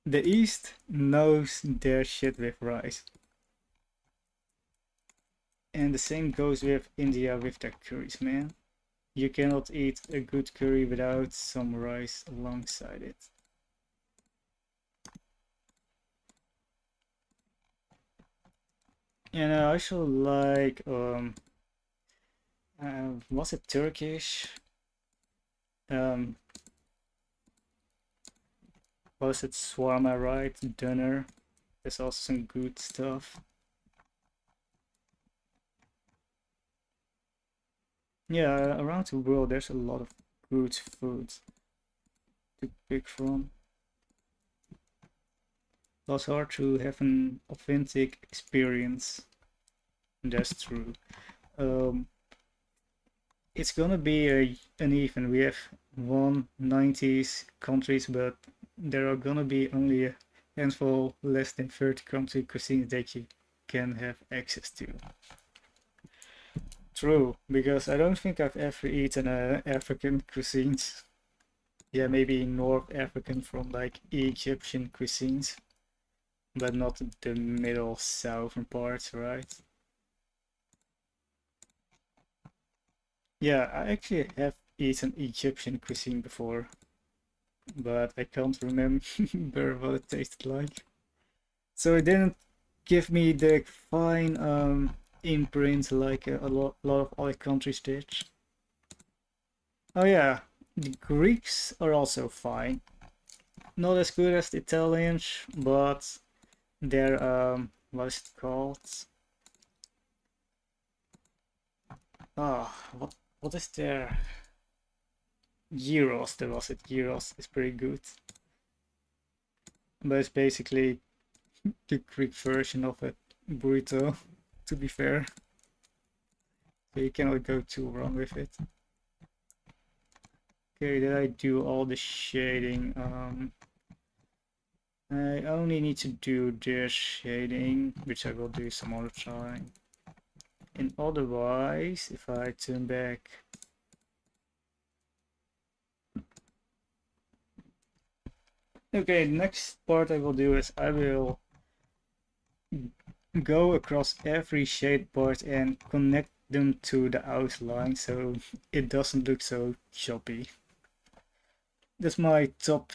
S1: The East knows their shit with rice. And the same goes with India with their curries, man. You cannot eat a good curry without some rice alongside it. And I also like was it Turkish? Um, was it shawarma, right? Döner. There's also some good stuff. Yeah, around the world there's a lot of good food to pick from. It's hard to have an authentic experience. That's true. Um, it's gonna be uneven. We have 190 countries, but there are gonna be only a handful, less than 30 country cuisines that you can have access to. True, because I don't think I've ever eaten African cuisines. Yeah, maybe North African from like Egyptian cuisines, but not the middle southern parts, right? Yeah, I actually have eaten Egyptian cuisine before, but I can't remember what it tasted like. So it didn't give me the fine imprint like lot of other countries did. Oh yeah, the Greeks are also fine. Not as good as the Italians, but they're what is it called? Ah, what is their gyros? There was it. Gyros is pretty good, but it's basically the Greek version of a burrito. To be fair, so you cannot go too wrong with it. Okay, did I do all the shading? I only need to do this shading, which I will do some other time. And otherwise, if I turn back, okay, the next part I will do is I will go across every shade part and connect them to the outline so it doesn't look so choppy. That's my top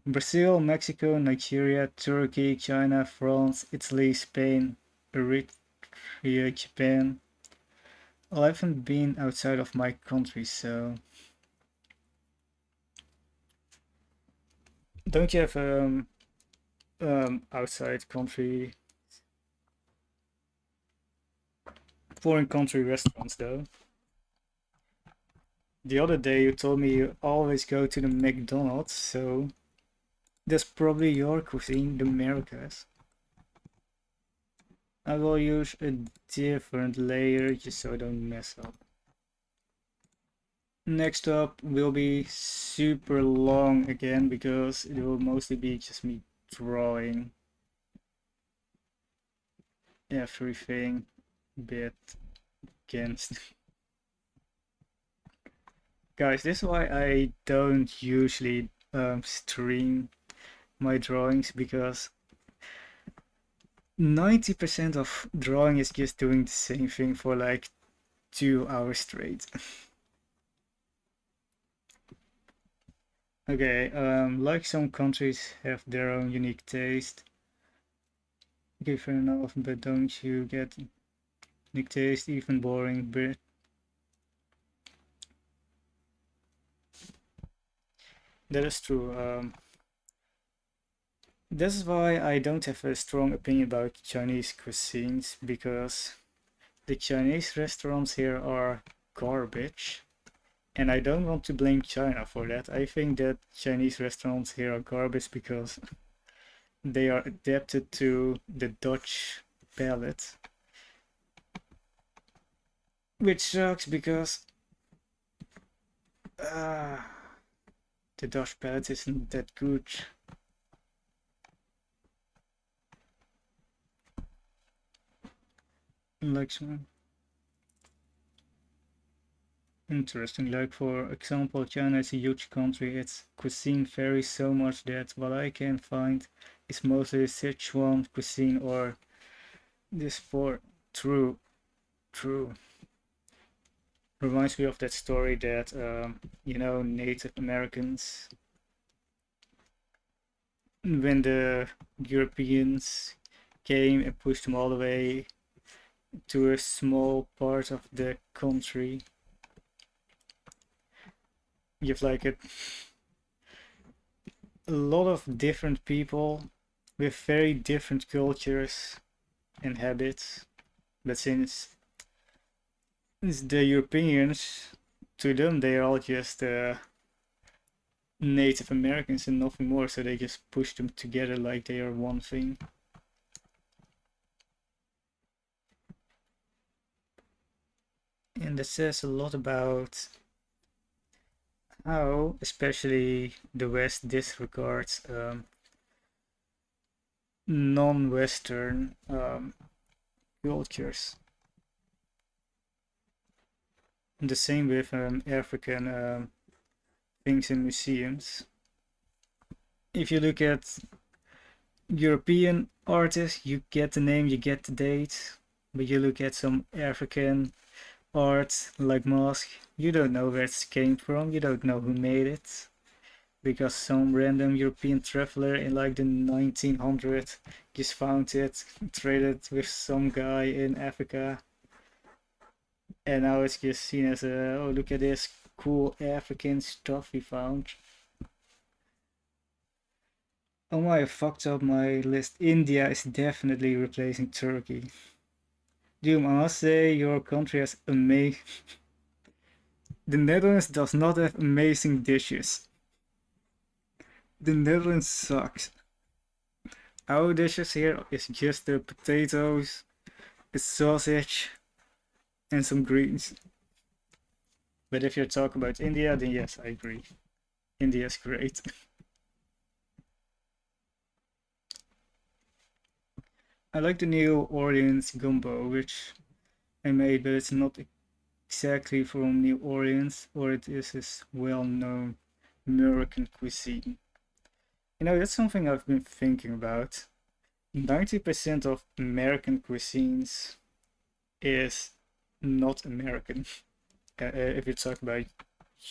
S1: Brazil, Mexico, Nigeria, Turkey, China, France, Italy, Spain, Eritrea, Japan. Well, I haven't been outside of my country, so don't you have outside country foreign country restaurants though? The other day you told me you always go to the McDonald's, so that's probably your cuisine, the Americas. I will use a different layer just so I don't mess up. Next up will be super long again because it will mostly be just me drawing everything bit against. Guys, this is why I don't usually stream my drawings, because 90% of drawing is just doing the same thing for like 2 hours straight. Okay, like some countries have their own unique taste. Okay, fair enough, but don't you get unique taste, even boring bit? That is true. This is why I don't have a strong opinion about Chinese cuisines, because the Chinese restaurants here are garbage. And I don't want to blame China for that. I think that Chinese restaurants here are garbage because they are adapted to the Dutch palate. Which sucks because uh, the Dutch palate isn't that good. Like some interesting, like for example, China is a huge country. Its cuisine varies so much that what I can find is mostly Sichuan cuisine or this for true, true. Reminds me of that story that Native Americans, when the Europeans came and pushed them all the way to a small part of the country. You have like a lot of different people with very different cultures and habits. But since it's the Europeans, to them they are all just Native Americans and nothing more, so they just push them together like they are one thing. And that says a lot about how, especially the West, disregards non-Western cultures. The same with African things in museums. If you look at European artists, you get the name, you get the date, but you look at some African art like mask, you don't know where it came from, you don't know who made it, because some random European traveler in like the 1900s just found it, traded with some guy in Africa, and now it's just seen as a, oh, look at this cool African stuff we found. Oh my, I fucked up my list. India is definitely replacing Turkey. Doom, I must say your country has amazing. The Netherlands does not have amazing dishes. The Netherlands sucks. Our dishes here is just the potatoes, a sausage, and some greens. But if you talk about India, then yes, I agree. India's great. I like the New Orleans gumbo, which I made, but it's not exactly from New Orleans, or it is this well-known American cuisine. You know, that's something I've been thinking about. 90% of American cuisines is not American. If you talk about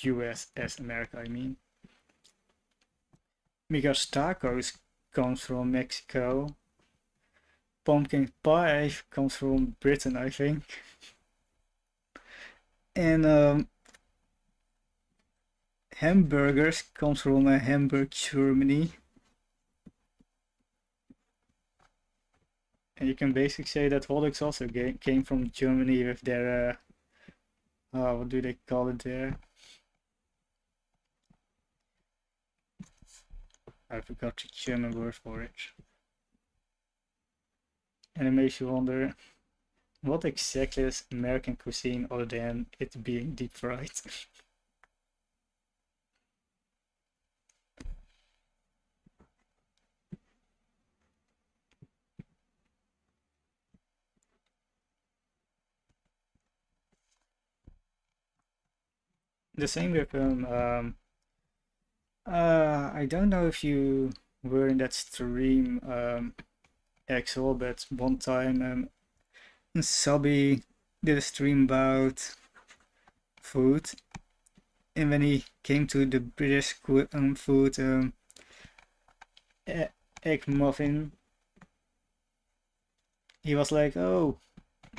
S1: US as America, I mean. Because tacos comes from Mexico. Pumpkin pie comes from Britain, I think. And hamburgers comes from Hamburg, Germany. And you can basically say that hot dogs also came from Germany with their, what do they call it there? I forgot the German word for it. And it makes you wonder, what exactly is American cuisine other than it being deep fried? The same with I don't know if you were in that stream, Axel, but one time Sabi did a stream about food, and when he came to the British food, e- egg muffin, he was like, "Oh,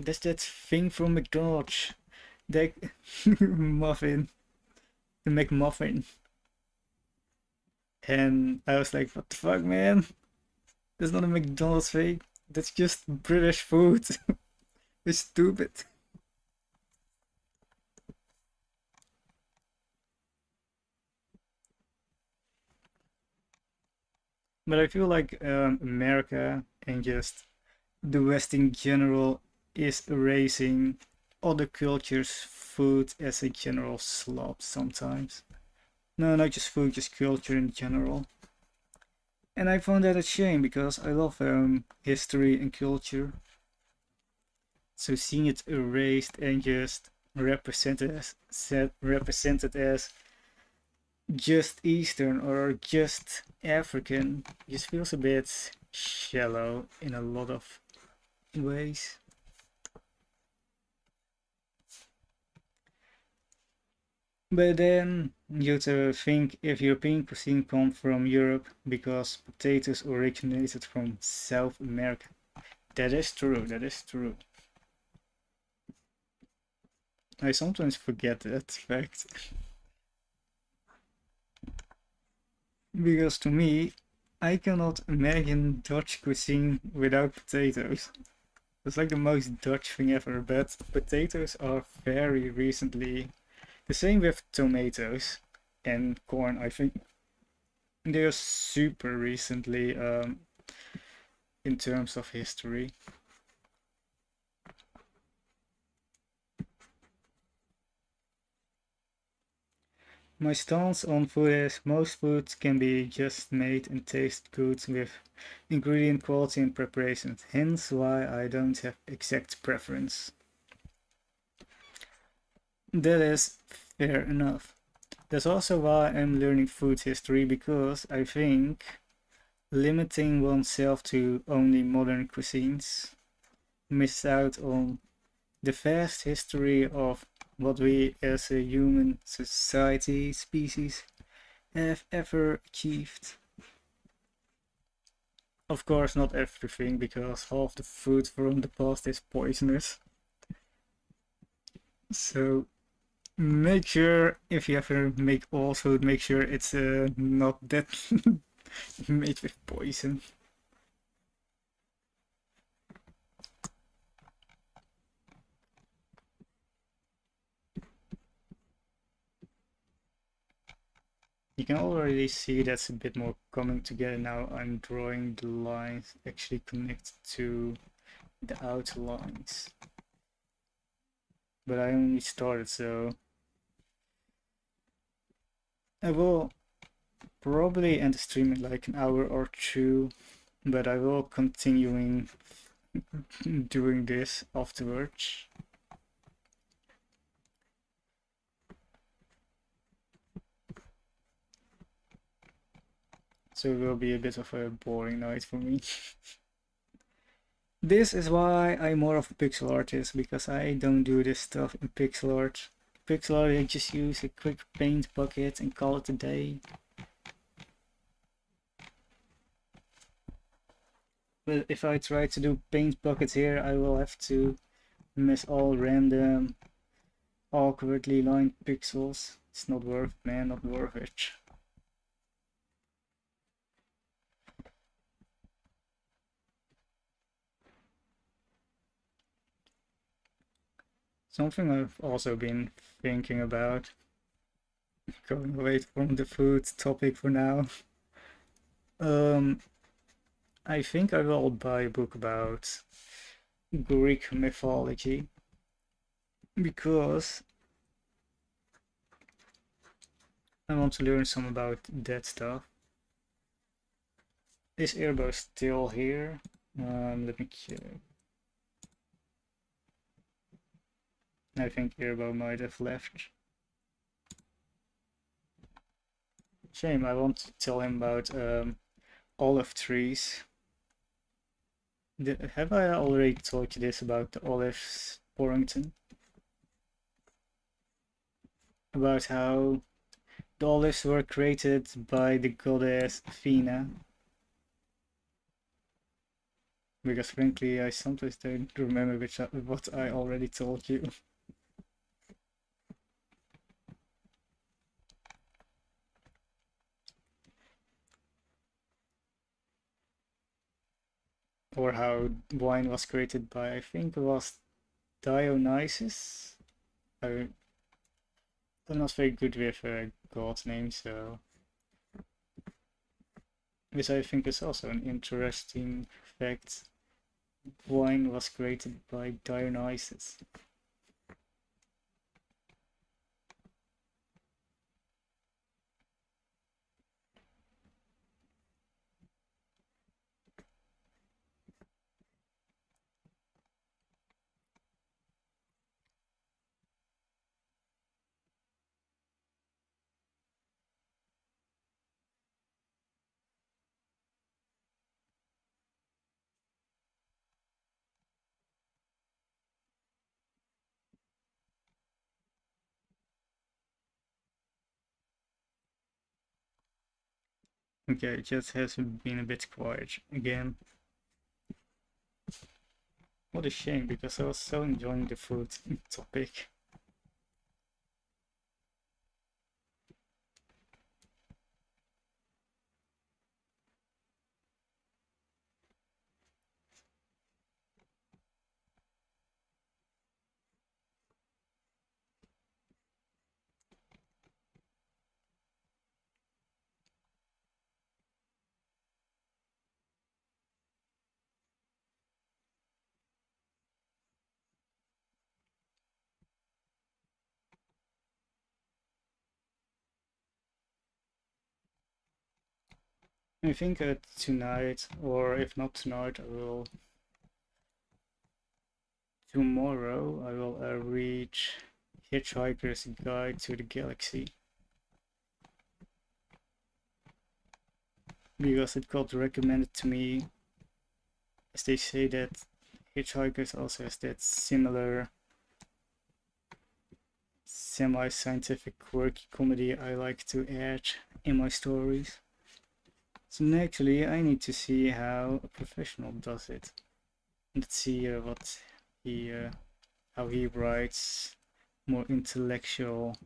S1: that's that thing from McDonald's, the muffin, the McMuffin." And I was like, "What the fuck, man? That's not a McDonald's thing. That's just British food. It's stupid." But I feel like America and just the West in general is erasing other cultures' food as a general slob sometimes. No, not just food, just culture in general. And I found that a shame because I love history and culture. So seeing it erased and just represented as just Eastern or just African just feels a bit shallow in a lot of ways. But then you have to think if European cuisine comes from Europe because potatoes originated from South America. That is true, that is true. I sometimes forget that fact. Because to me, I cannot imagine Dutch cuisine without potatoes. It's like the most Dutch thing ever, but potatoes are very recently the same with tomatoes and corn, I think. They're super recently in terms of history. My stance on food is most foods can be just made and taste good with ingredient quality and preparation, hence why I don't have exact preference. That is fair enough. That's also why I'm learning food history because I think limiting oneself to only modern cuisines misses out on the vast history of what we as a human society species have ever achieved. Of course, not everything, because half the food from the past is poisonous. So make sure if you ever make all food, make sure it's not that made with poison. You can already see that's a bit more coming together now. I'm drawing the lines actually connect to the outlines. But I only started, so I will probably end the stream in like an hour or two, but I will continuing doing this afterwards. So it will be a bit of a boring night for me. This is why I'm more of a pixel artist, because I don't do this stuff in pixel art. Pixel art, I just use a quick paint bucket and call it a day. But if I try to do paint buckets here, I will have to miss all random, awkwardly lined pixels. It's not worth it, man, not worth it. Something I've also been thinking about, going away from the food topic for now. Um, I think I will buy a book about Greek mythology because I want to learn some about that stuff. Is Erbo still here? Let me check. I think Erbo might have left. Shame, I want to tell him about olive trees. Have I already told you this about the olives, Orrington? About how the olives were created by the goddess Athena? Because frankly, I sometimes don't remember what I already told you. Or how wine was created by, I think it was Dionysus. I'm not very good with god names, so which I think is also an interesting fact. Wine was created by Dionysus. Okay, it just has been a bit quiet again. What a shame, because I was so enjoying the food topic. I think tonight, or if not tonight, tomorrow I will read Hitchhiker's Guide to the Galaxy. Because it got recommended to me, as they say that Hitchhikers also has that similar semi-scientific quirky comedy I like to add in my stories. So naturally I need to see how a professional does it. Let's see what he how he writes more intellectual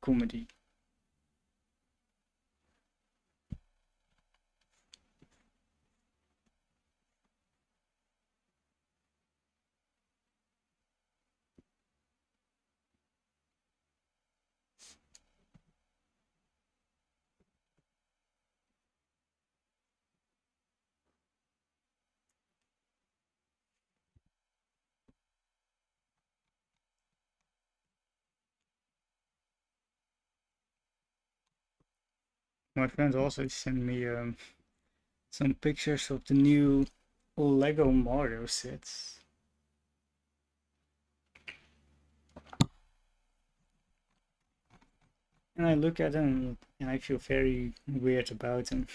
S1: comedy. My friends also sent me some pictures of the new Lego Mario sets. And I look at them and I feel very weird about them.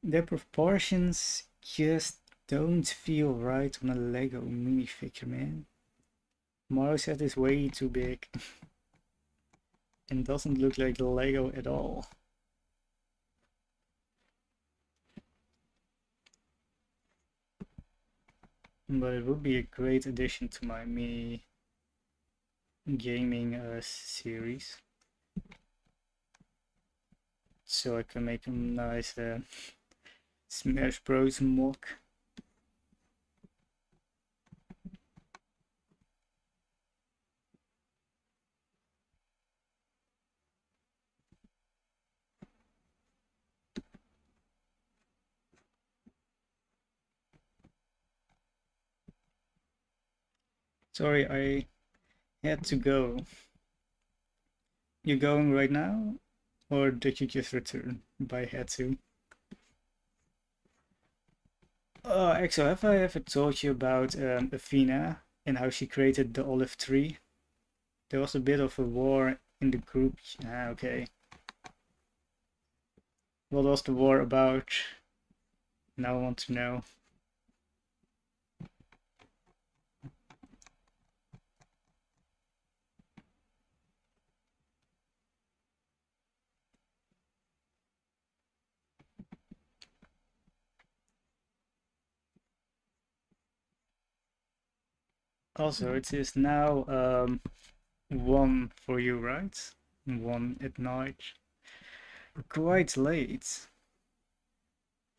S1: Their proportions just don't feel right on a Lego minifigure, man. Mario set is way too big and doesn't look like Lego at all. But it would be a great addition to my mini gaming series. So I can make a nice Smash Bros mock. Sorry, I had to go. You going right now? Or did you just return by had to? Axel, have I ever told you about Athena and how she created the olive tree? There was a bit of a war in the group. Ah, okay. What was the war about? Now I want to know. Also, it is now 1 for you, right? 1 at night. Quite late.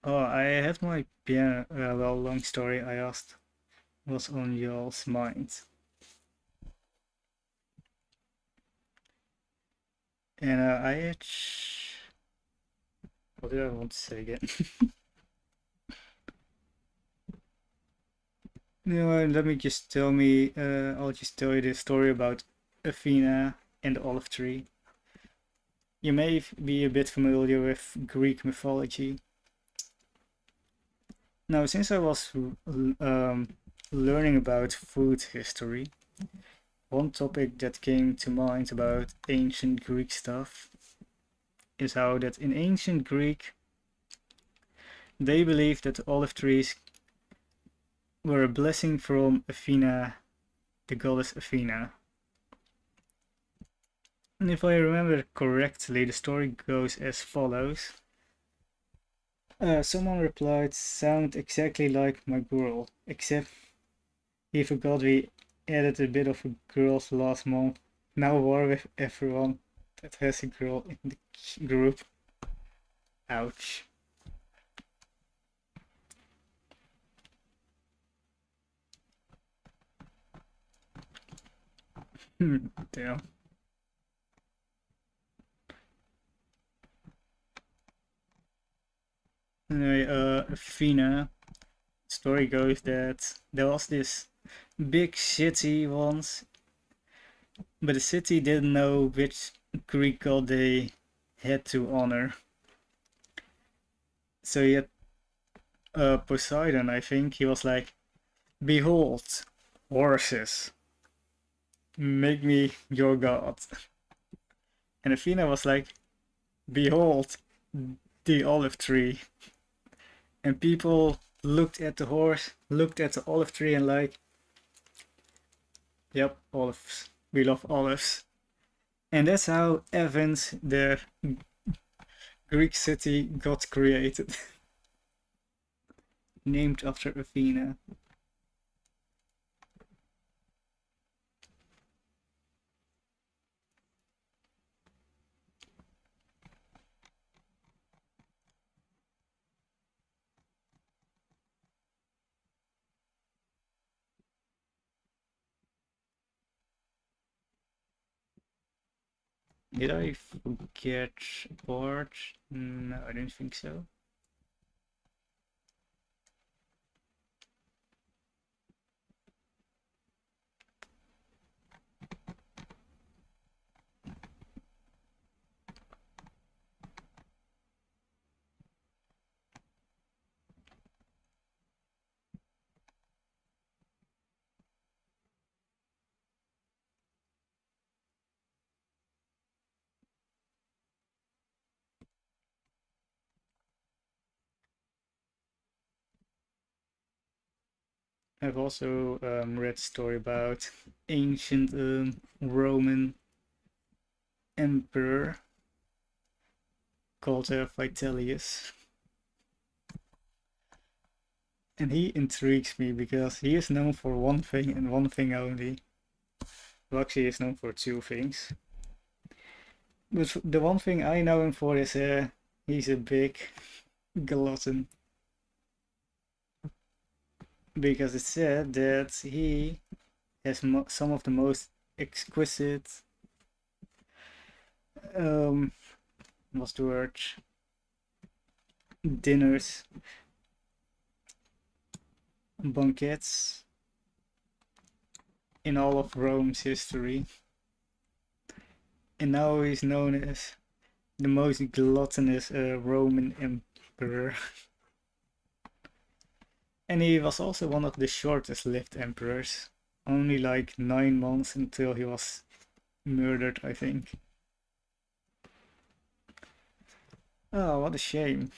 S1: Oh, I had my piano, well, long story I asked what's on y'all's mind. And I had... What did I want to say again? No, let me just tell me, I'll just tell you the story about Athena and the olive tree. You may be a bit familiar with Greek mythology. Now, since I was learning about food history, one topic that came to mind about ancient Greek stuff is how that in ancient Greek they believed that the olive trees were a blessing from Athena, the goddess Athena. And if I remember correctly, the story goes as follows. Someone replied, sound exactly like my girl, except he forgot we added a bit of a girls last month. Now war with everyone that has a girl in the group. Ouch. Damn. Anyway, Athena, story goes that there was this big city once, but the city didn't know which Greek god they had to honor. So he had Poseidon, I think, he was like, behold, horses, make me your god. And Athena was like, behold, the olive tree. And people looked at the horse, looked at the olive tree, and like, yep, olives. We love olives. And that's how Athens, the Greek city, got created. Named after Athena. Did I forget a part? No, I don't think so. I've also read a story about ancient Roman emperor called Vitellius. And he intrigues me because he is known for one thing and one thing only. Well, actually, he is known for two things. But the one thing I know him for is he's a big glutton. Because it's said that he has some of the most exquisite what's the word, dinners, banquets in all of Rome's history. And now he's known as the most gluttonous Roman emperor. And he was also one of the shortest lived emperors. Only like 9 months until he was murdered, I think. Oh, what a shame.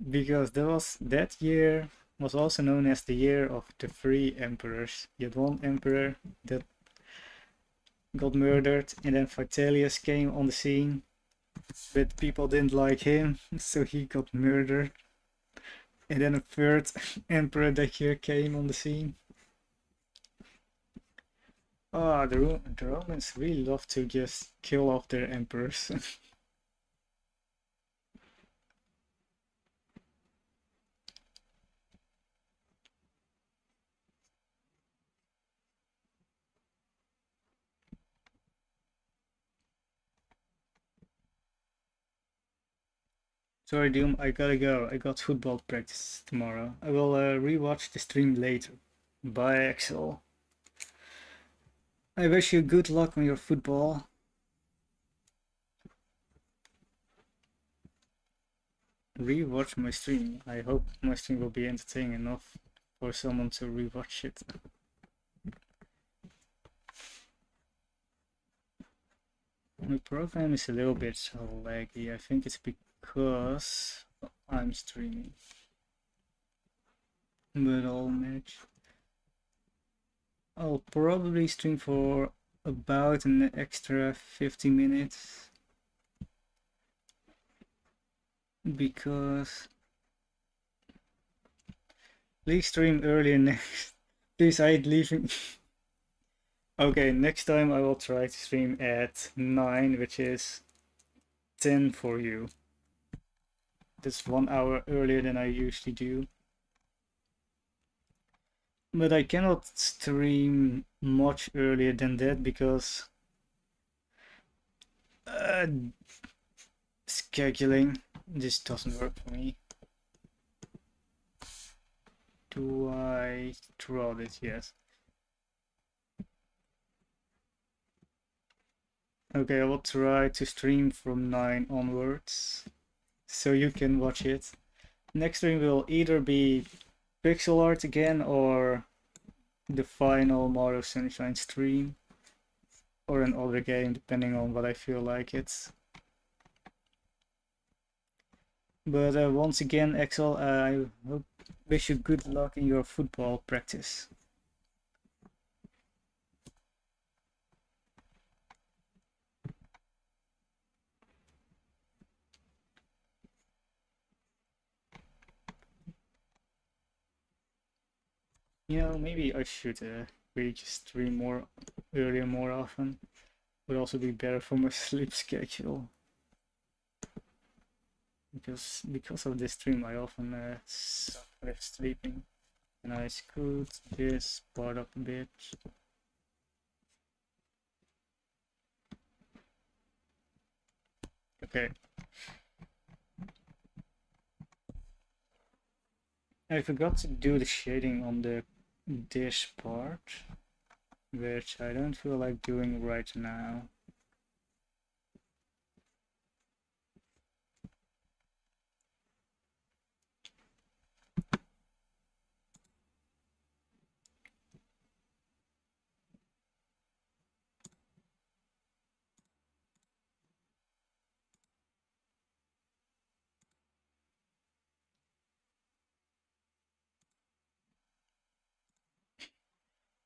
S1: Because that year was also known as the year of the three emperors. You had one emperor that got murdered, and then Vitellius came on the scene, but people didn't like him, so he got murdered. And then a third emperor that year came on the scene. Ah, the Romans really love to just kill off their emperors. Sorry, Doom, I gotta go. I got football practice tomorrow. I will rewatch the stream later. Bye, Axel. I wish you good luck on your football. Rewatch my stream. I hope my stream will be entertaining enough for someone to rewatch it. My program is a little bit laggy. I think it's because I'm streaming. But I'll manage. I'll probably stream for about an extra 50 minutes. Because please stream earlier next. Please, I hate leaving. Okay, next time I will try to stream at 9, which is 10 for you. That's 1 hour earlier than I usually do. But I cannot stream much earlier than that because scheduling just doesn't work for me. Do I draw this? Yes. Okay, I will try to stream from 9 onwards so you can watch it. Next stream will either be pixel art again or the final Mario Sunshine stream or another game depending on what I feel like it. But once again, Axel, I wish you good luck in your football practice. You know, maybe I should really just stream more earlier, more often. Would also be better for my sleep schedule. Because of this stream, I often suffer with sleeping. And I scoot this part up a bit. Okay. I forgot to do the shading on the dish part, which I don't feel like doing right now.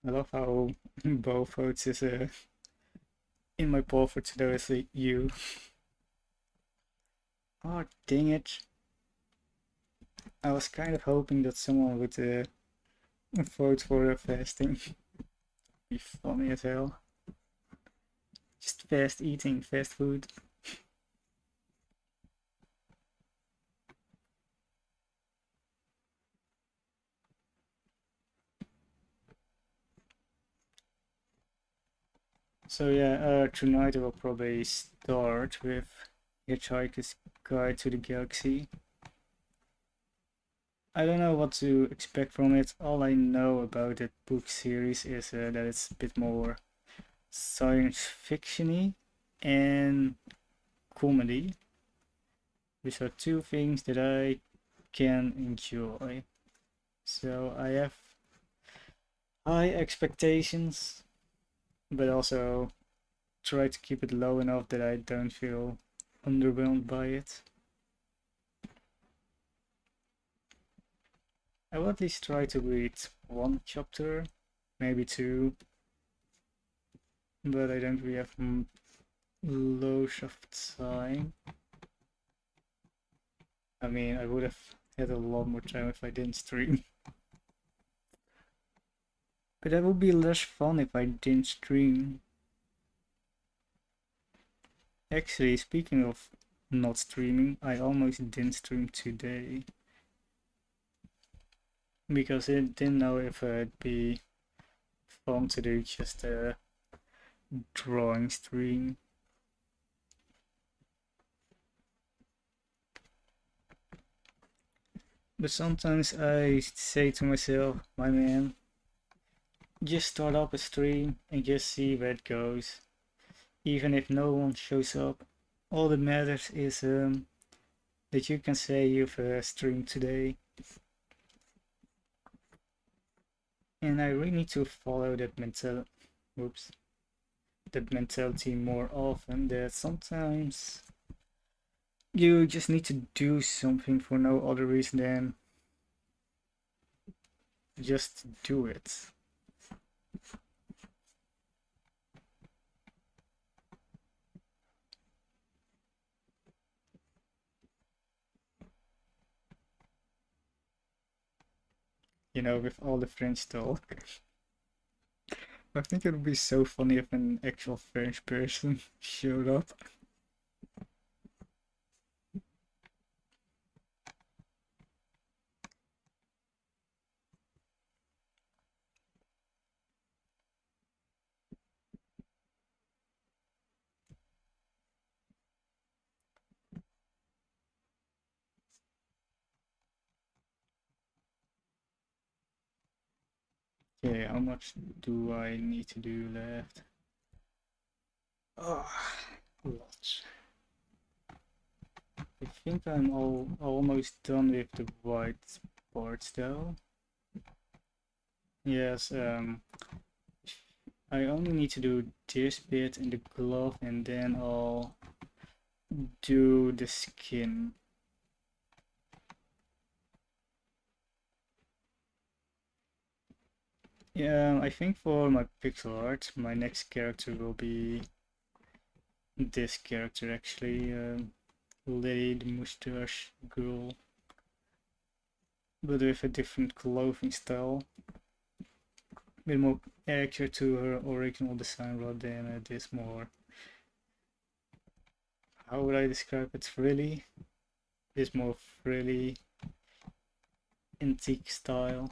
S1: I love how both votes is in my poll for today is a U. Oh, dang it. I was kind of hoping that someone would vote for fasting. Be funny as hell. Just fast eating, fast food. So yeah, tonight I will probably start with Hitchhiker's Guide to the Galaxy. I don't know what to expect from it. All I know about that book series is that it's a bit more science fiction-y and comedy, which are two things that I can enjoy. So I have high expectations, but also try to keep it low enough that I don't feel underwhelmed by it. I will at least try to read one chapter, maybe two, but I don't really have loads of time. I mean, I would have had a lot more time if I didn't stream. But that would be less fun if I didn't stream. Actually, speaking of not streaming, I almost didn't stream today. Because I didn't know if it'd be fun to do just a drawing stream. But sometimes I say to myself, my man, just start up a stream and just see where it goes. Even if no one shows up, all that matters is that you can say you've streamed today. And I really need to follow that mentality more often, that sometimes you just need to do something for no other reason than just do it. You know, with all the French talk. I think it would be so funny if an actual French person showed up. Okay, how much do I need to do left? Oh, lots. I think I'm almost done with the white parts though. Yes, I only need to do this bit in the glove and then I'll do the skin. Yeah, I think for my pixel art, my next character will be this character actually, Lady Mustache Girl, but with a different clothing style, a bit more accurate to her original design rather than this more, how would I describe it, frilly, this more frilly antique style.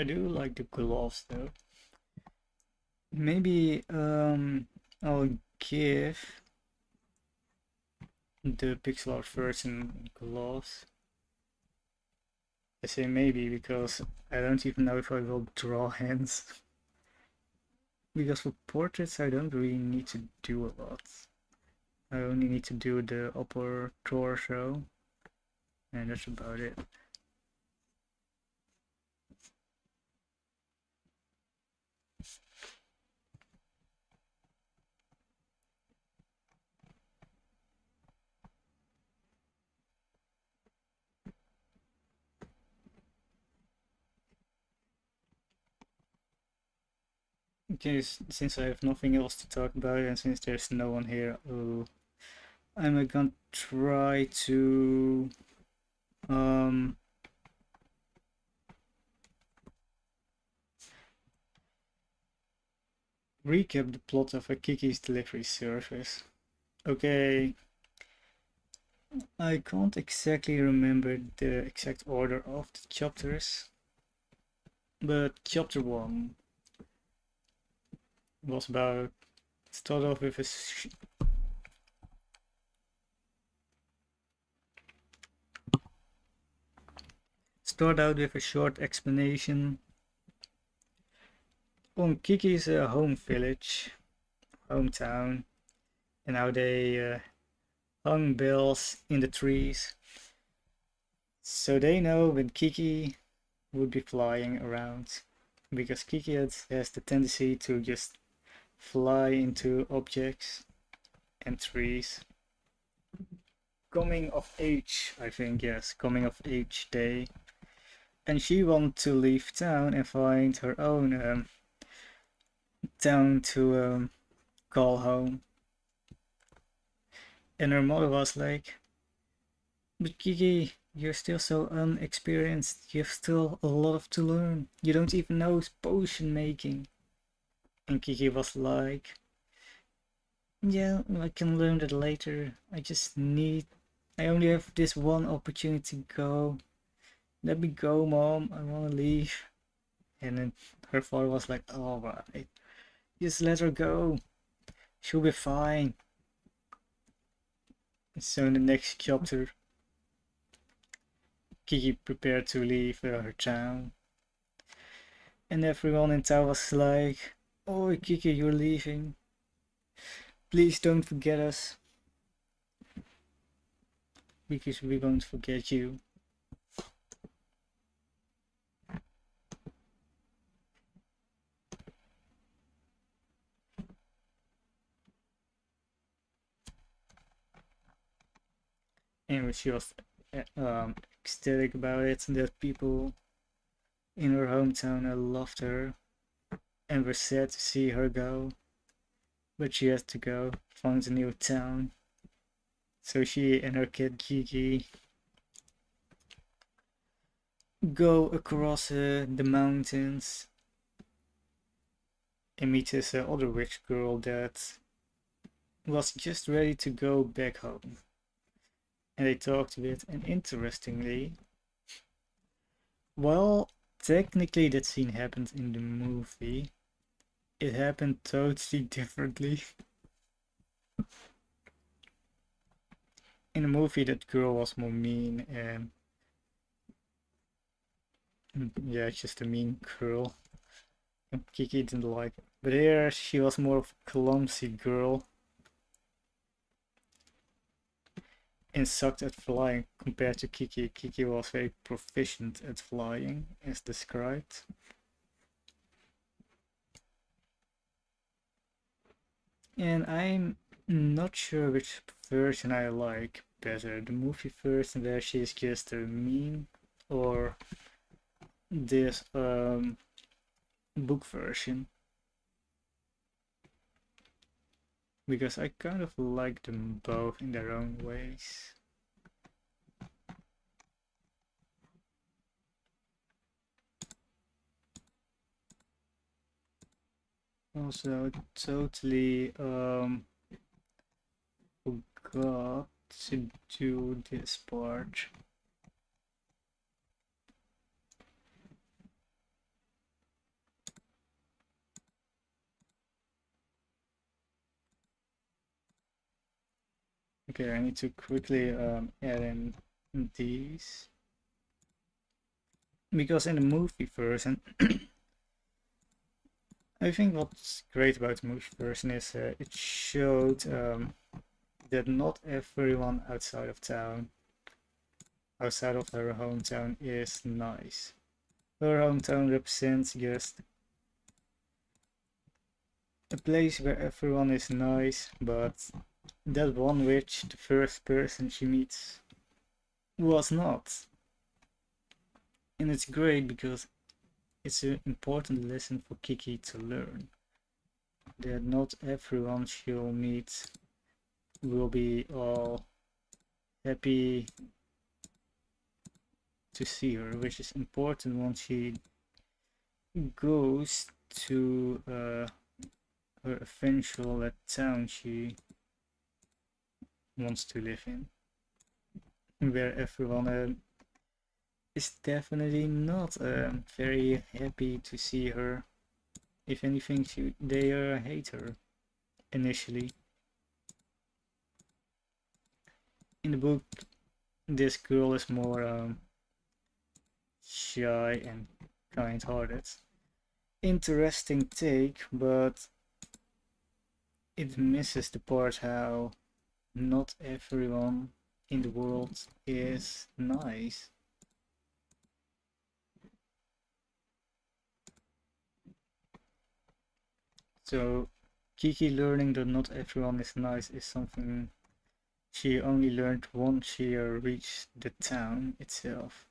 S1: I do like the gloves though. Maybe I'll give the pixel art version gloves. I say maybe because I don't even know if I will draw hands. Because for portraits I don't really need to do a lot. I only need to do the upper torso and that's about it. Okay, since I have nothing else to talk about and since there's no one here, I'm gonna try to um recap the plot of a Kiki's Delivery Service. Okay, I can't exactly remember the exact order of the chapters, but chapter 1 was about, start off with a start out with a short explanation on Kiki's home village, hometown, and how they hung bells in the trees. So they know when Kiki would be flying around, because Kiki has the tendency to just fly into objects and trees. Coming of age, I think, yes, coming of age day. And she wanted to leave town and find her own town to call home. And her mother was like, "But Kiki, you're still so unexperienced. You have still a lot to learn. You don't even know potion making." And Kiki was like, "Yeah, I can learn that later. I only have this one opportunity to go. Let me go, Mom. I wanna leave." And then her father was like, "All right, just let her go. She'll be fine." So in the next chapter, Kiki prepared to leave her town. And everyone in town was like, "Oh, Kiki, you're leaving. Please don't forget us, because we won't forget you." And she was ecstatic about it, and that people in her hometown loved her and were sad to see her go. But she had to go, found a new town. So she and her kid Kiki go across the mountains and meet this other witch girl that was just ready to go back home. And they talked a bit, and interestingly, well, technically that scene happened in the movie. It happened totally differently. In the movie, that girl was more mean and yeah, just a mean girl. And Kiki didn't like it. But here, she was more of a clumsy girl and sucked at flying compared to Kiki. Kiki was very proficient at flying, as described. And I'm not sure which version I like better. The movie version where she's just a mean, or this book version. Because I kind of like them both in their own ways. Also, totally forgot to do this part. Okay, I need to quickly add in these. Because in the movie version, I think what's great about the movie version is it showed that not everyone outside of town, outside of her hometown, is nice. Her hometown represents just a place where everyone is nice, but that one witch, the first person she meets, was not. And it's great because it's an important lesson for Kiki to learn. That not everyone she'll meet will be all happy to see her, which is important once she goes to her eventual town she wants to live in, where everyone is definitely not very happy to see her. If anything, they hate her initially. In the book, this girl is more shy and kind-hearted. Interesting take, but it misses the part how not everyone in the world is nice. So Kiki learning that not everyone is nice is something she only learned once she reached the town itself.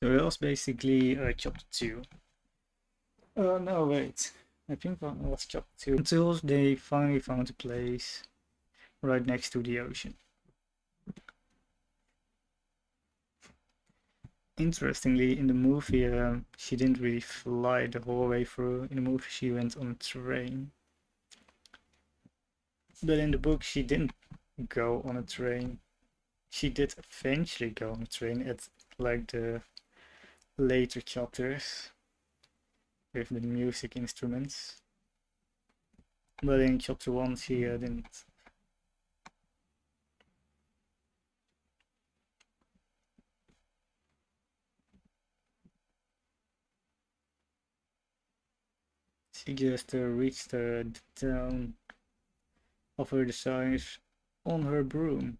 S1: So that was basically chapter 2. Oh no, wait. I think that was chapter 2. Until they finally found a place right next to the ocean. Interestingly, in the movie, she didn't really fly the whole way through. In the movie, she went on a train. But in the book, she didn't go on a train. She did eventually go on a train at like the later chapters with the music instruments. But in chapter 1, she didn't. She just reached the town of her desires on her broom.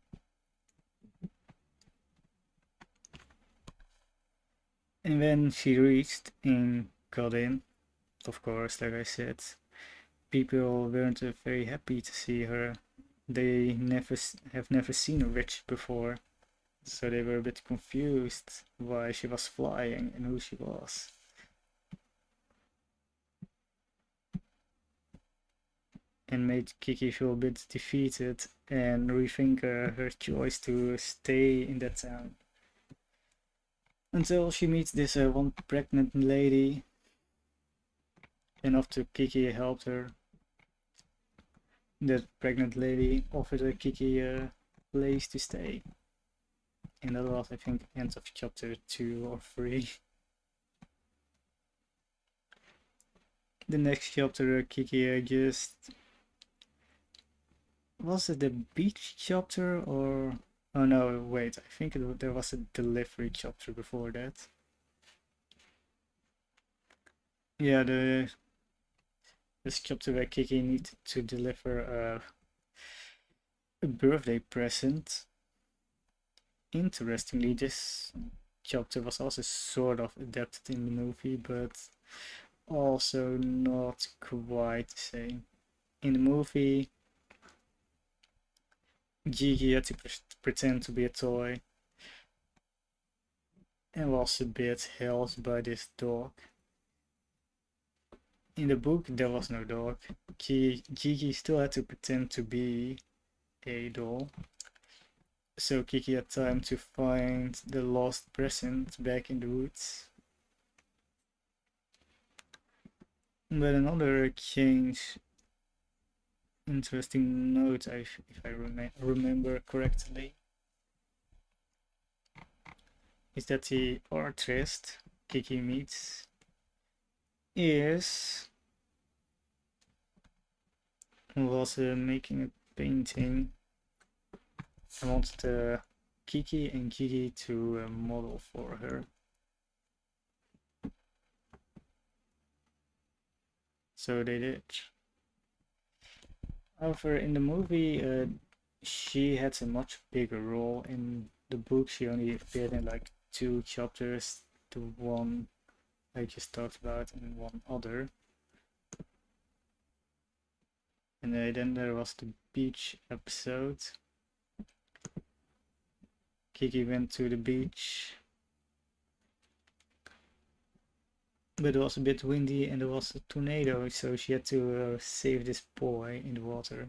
S1: And when she reached and got in, of course, like I said, people weren't very happy to see her. They have never seen a witch before, so they were a bit confused why she was flying and who she was. And made Kiki feel a bit defeated and rethink her choice to stay in that town. Until she meets this one pregnant lady, and after Kiki helped her, that pregnant lady offered her Kiki a place to stay. And that was, I think, end of chapter 2 or 3. The next chapter, Kiki just... Was it the beach chapter or... Oh no, wait, I think there was a delivery chapter before that. Yeah, this chapter where Kiki needed to deliver a birthday present. Interestingly, this chapter was also sort of adapted in the movie, but also not quite the same. In the movie, Gigi had to pretend to be a toy and was a bit held by this dog. In the book, there was no dog. Gigi still had to pretend to be a doll. So Kiki had time to find the lost present back in the woods. But another change, interesting note, if I remember correctly, is that the artist Kiki meets was making a painting. I wanted Kiki and Gigi to model for her. So they did. However, in the movie, she had a much bigger role. In the book, she only appeared in like 2 chapters, the one I just talked about and one other. And then there was the beach episode. Kiki went to the beach, but it was a bit windy and there was a tornado, so she had to save this boy in the water.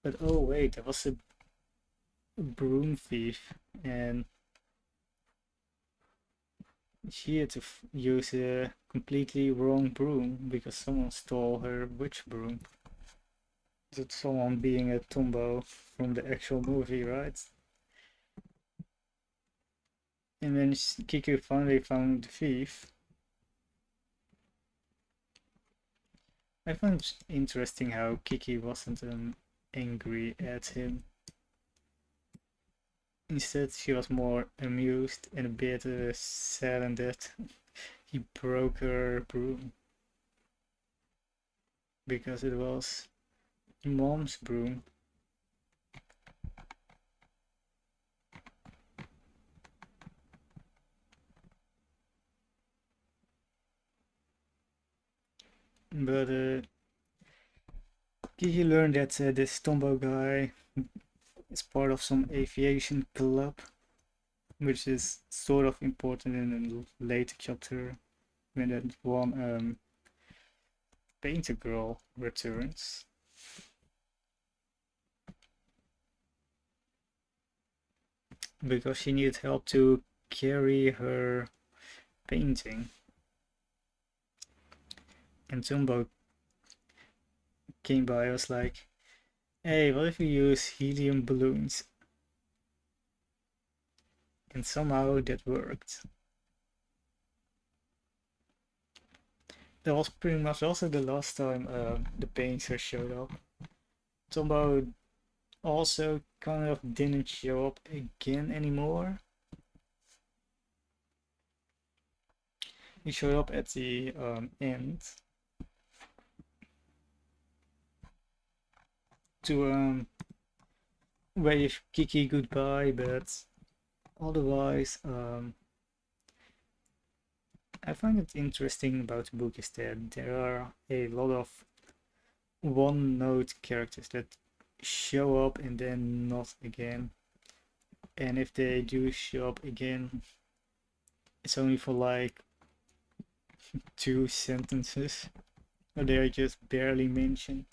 S1: But oh wait, there was a broom thief, and she had to use a completely wrong broom because someone stole her witch broom. That's someone being a Tombo from the actual movie, right? And when Kiki finally found the thief, I found it interesting how Kiki wasn't angry at him. Instead, she was more amused and a bit saddened that he broke her broom because it was Mom's broom. But Kiki learned that this Tombow guy is part of some aviation club, which is sort of important in a later chapter when that one painter girl returns. Because she needed help to carry her painting. And Tombow came by, I was like, hey, what if we use helium balloons? And somehow that worked. That was pretty much also the last time the painter showed up. Tombow also kind of didn't show up again anymore. He showed up at the end to wave Kiki goodbye, but otherwise I find it interesting about the book is that there are a lot of one-note characters that show up and then not again. And if they do show up again, it's only for like 2 sentences, or they're just barely mentioned.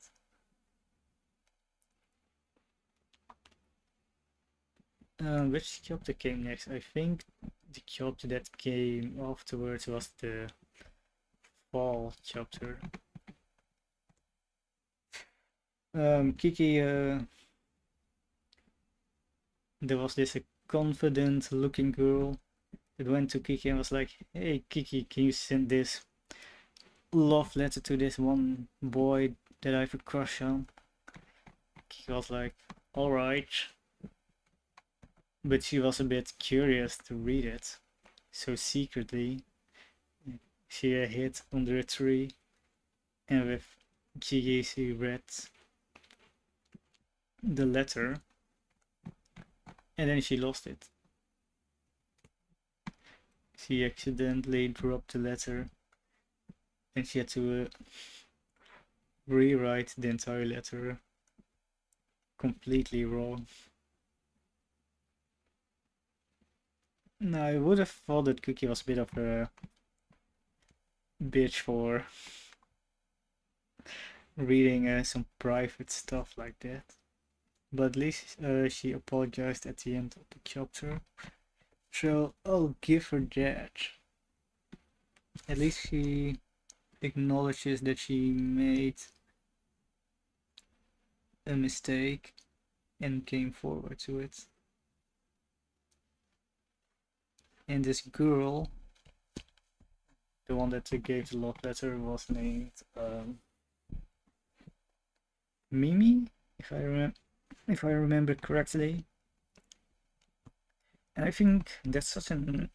S1: Which chapter came next? I think the chapter that came afterwards was the fall chapter. Kiki, there was this confident looking girl that went to Kiki and was like, hey Kiki, can you send this love letter to this one boy that I have a crush on? Kiki was like, alright. But she was a bit curious to read it. So secretly, she hid under a tree and with Kiki she read the letter and then she lost it. She accidentally dropped the letter and she had to rewrite the entire letter completely wrong. Now, I would have thought that Cookie was a bit of a bitch for reading some private stuff like that. But at least she apologized at the end of the chapter. So I'll give her that. At least she acknowledges that she made a mistake and came forward to it. And this girl, the one that gave the love letter, was named Mimi, if I remember correctly. And I think that's such an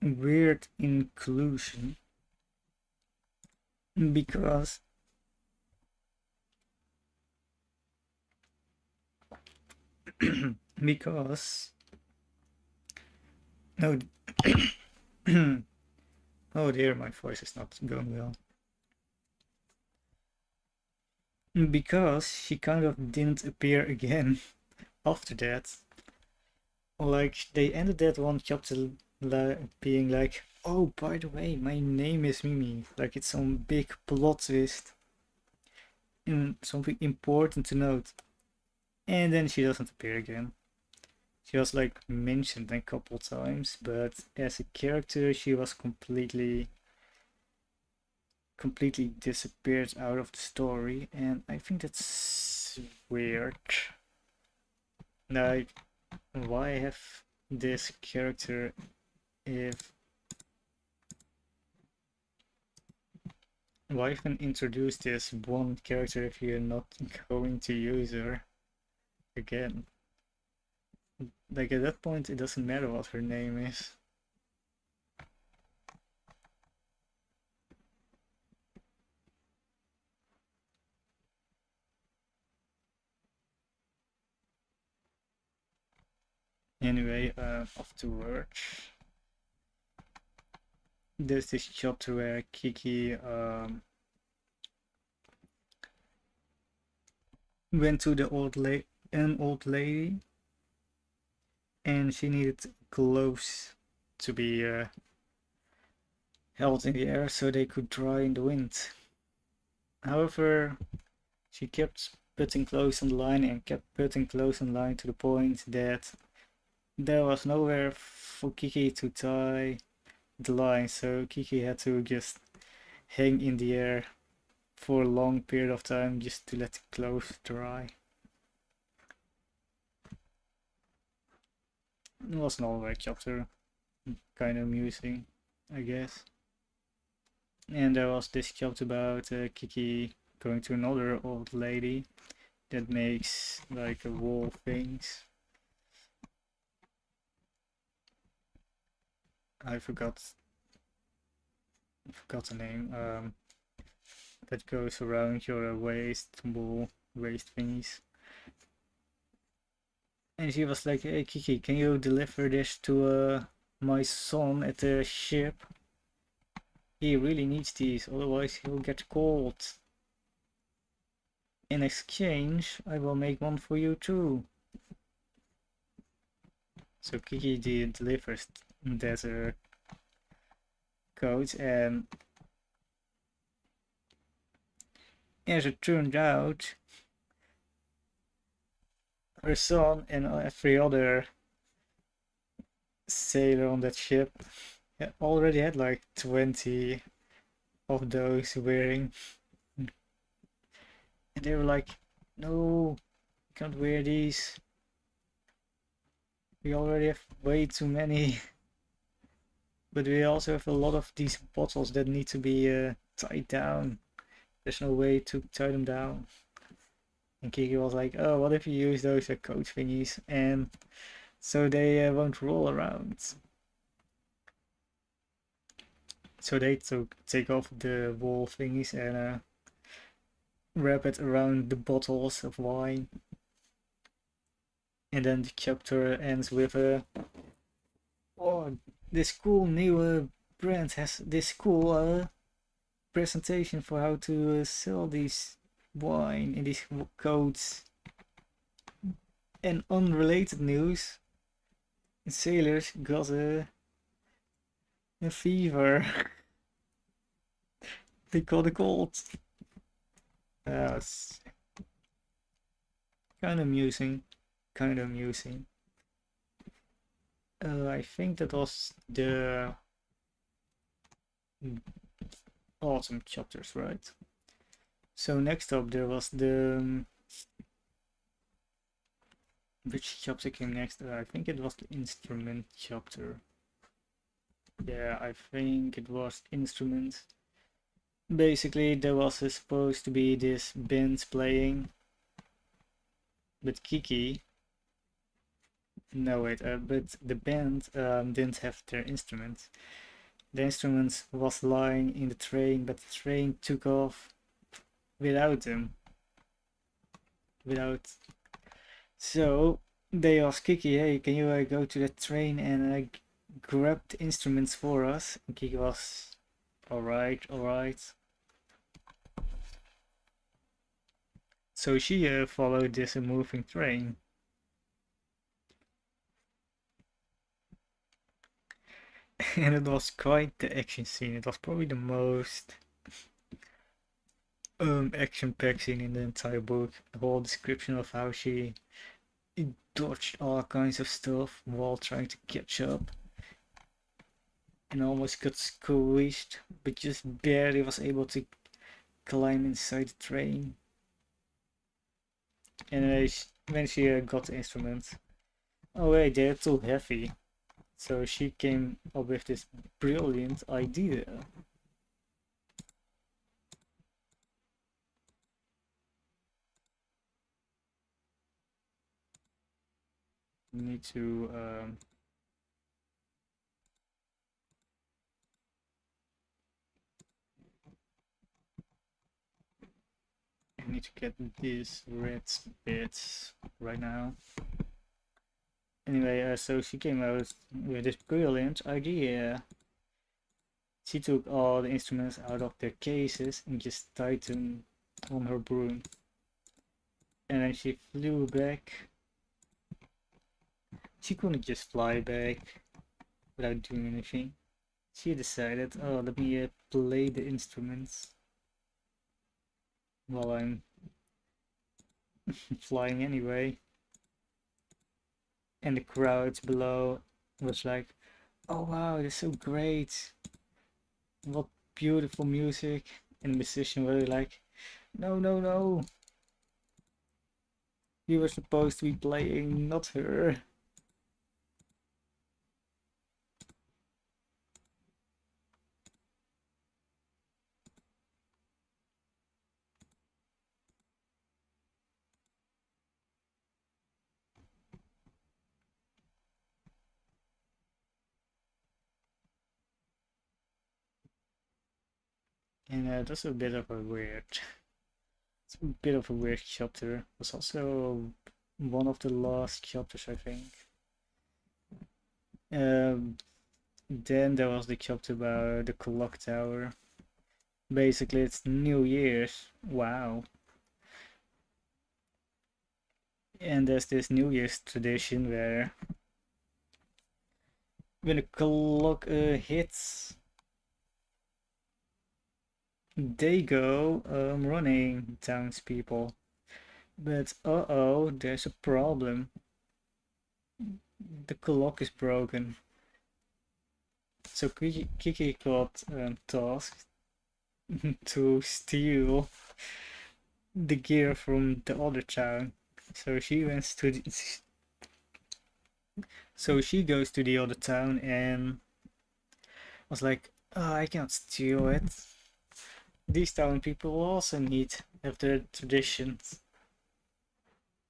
S1: weird inclusion because because no oh dear, my voice is not going well. Because she kind of didn't appear again after that. Like, they ended that one chapter being like, oh, by the way, my name is Mimi. Like, it's some big plot twist. And something important to note. And then she doesn't appear again. She was like mentioned a couple times, but as a character she was completely disappeared out of the story, and I think that's weird. Like, why have this character if... Why even introduce this one character if you're not going to use her again? Like at that point it doesn't matter what her name is. Anyway, off to work. There's this chapter where Kiki went to the old lady, and she needed gloves to be held in the air so they could dry in the wind. However, she kept putting clothes on the line and kept putting clothes on the line to the point that there was nowhere for Kiki to tie the line, so Kiki had to just hang in the air for a long period of time just to let the clothes dry. It was an alright chapter, kind of amusing, I guess. And there was this chapter about Kiki going to another old lady that makes like wall things. I forgot the name. That goes around your waist, wall waist thingies. And she was like, "Hey Kiki, can you deliver this to my son at the ship? He really needs these, otherwise he'll get cold. In exchange, I will make one for you too." So Kiki delivers that coat, and as it turned out, her son and every other sailor on that ship already had like 20 of those wearing. And they were like, "No, you can't wear these. We already have way too many." But we also have a lot of these bottles that need to be tied down. There's no way to tie them down. And Kiki was like, "Oh, what if you use those coat thingies and so they won't roll around?" So they take off the wall thingies and wrap it around the bottles of wine. And then the chapter ends with "Oh, this cool new brand has this cool presentation for how to sell these wine in these coats." And unrelated news, sailors got a fever. They caught a cold. It's kind of amusing. I think that was the autumn chapters, right? So next up there was the... which chapter came next? I think it was the instrument chapter. Yeah, I think it was instrument. Basically there was supposed to be this band playing, but Kiki... No wait, but the band didn't have their instruments. The instruments was lying in the train, but the train took off without them. So they asked Kiki, "Hey, can you go to the train and grab the instruments for us?" And Kiki was, alright. So she followed this moving train. And it was quite the action scene. It was probably the most action-packed scene in the entire book. The whole description of how she dodged all kinds of stuff while trying to catch up and almost got squished, but just barely was able to climb inside the train. And when she got the instruments, oh wait, they're too heavy. So she came up with this brilliant idea. Need to I need to get these red bits right now. Anyway, so she came out with this brilliant idea. She took all the instruments out of their cases and just tied them on her broom. And then she flew back. She couldn't just fly back without doing anything. She decided, oh, let me play the instruments while I'm flying anyway. And the crowd below was like, oh wow, that's so great. What beautiful music. And the musician were like, no, no, no. You were supposed to be playing, not her. And that's a bit of a weird, it's a bit of a weird chapter. It was also one of the last chapters, I think. Um, then there was the chapter about the clock tower. Basically, it's New Year's. Wow. And there's this New Year's tradition where when the clock hits, they go running, townspeople. But uh-oh, there's a problem. The clock is broken. So Kiki got tasked to steal the gear from the other town. So she went to the, so she goes to the other town and was like, oh, I can't steal it. These town people also need have their traditions.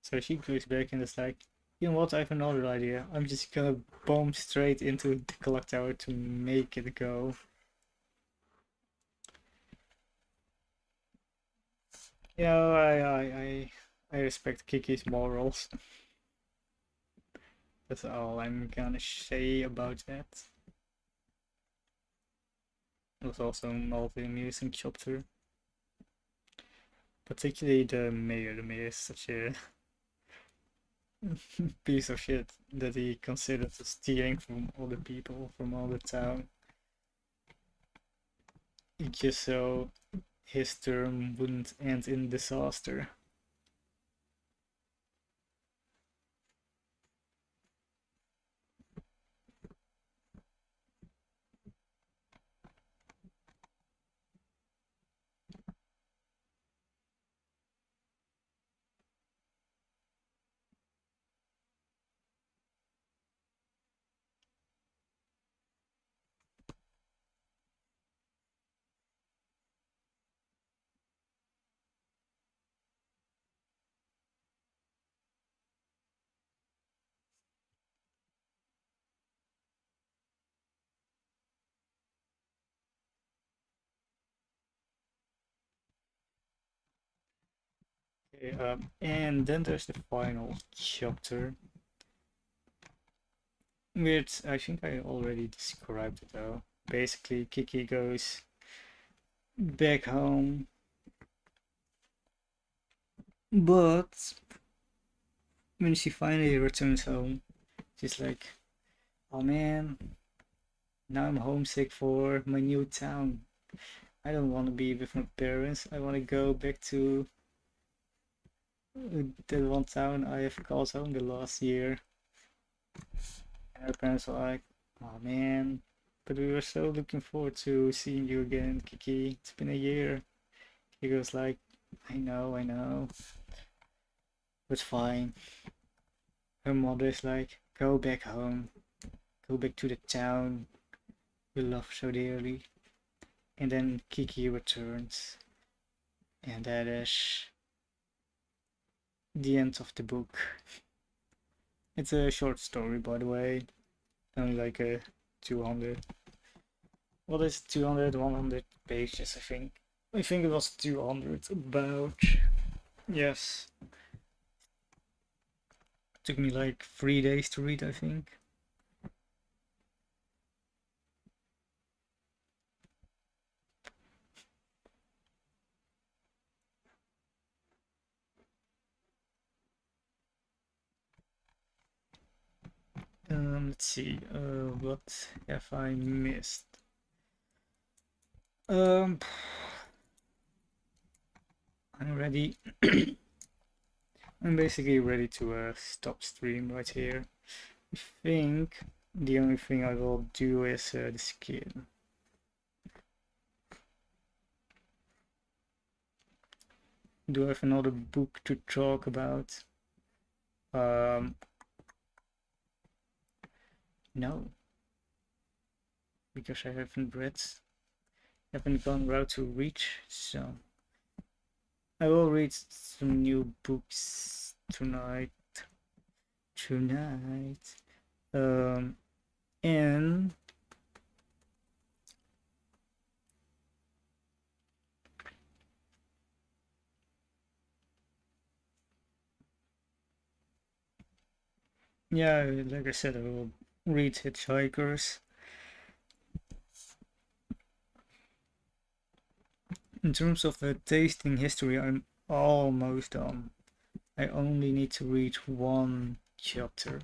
S1: So she goes back and is like, you know what, I have another idea. I'm just gonna bomb straight into the clock tower to make it go. You know, I respect Kiki's morals. That's all I'm gonna say about that. It was also a multi-amusing chapter. Particularly the mayor. The mayor is such a piece of shit that he considered stealing from all the people from all the town. Just so his term wouldn't end in disaster. Okay, and then there's the final chapter, which I think I already described it though. Basically, Kiki goes back home, but when she finally returns home, she's like, oh man, now I'm homesick for my new town. I don't want to be with my parents. I want to go back to the one town I have called home the last year. And her parents are like, oh man, but we were so looking forward to seeing you again, Kiki. It's been a year. He goes like, I know, but fine. Her mother is like, go back home. go back to the town we love so dearly. And then Kiki returns. And that is the end of the book. It's a short story, by the way. Only like a 200. What is 200, 100 pages, I think. I think it was 200, about. Yes. Took me like 3 days to read, I think. Let's see. What have I missed? I'm ready. I'm basically ready to stop stream right here. I think the only thing I will do is the skin. Do I have another book to talk about? No, because I haven't gone route to reach, so I will read some new books tonight. And yeah, like I said, I will read Hitchhikers. In terms of tasting history, I'm almost done. I only need to read one chapter.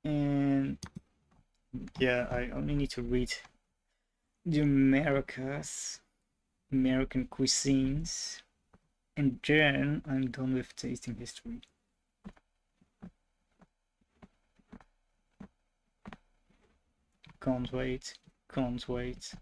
S1: And yeah, I only need to read the Americas, American cuisines, and then I'm done with tasting history. Can't wait, can't wait.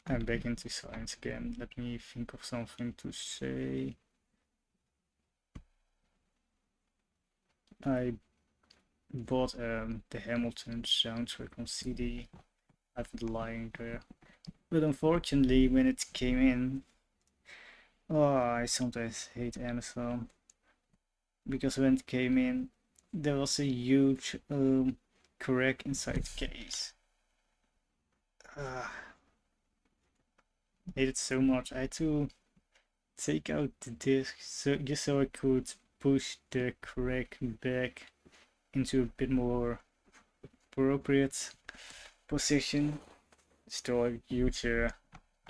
S1: I'm back into science again. Let me think of something to say. I bought the Hamilton soundtrack on CD. I have it lying there. But unfortunately, when it came in, oh, I sometimes hate Amazon. Because when it came in, there was a huge crack inside the case. I hate it so much. I had to take out the disc just so I could push the crack back into a bit more appropriate position. Still a huge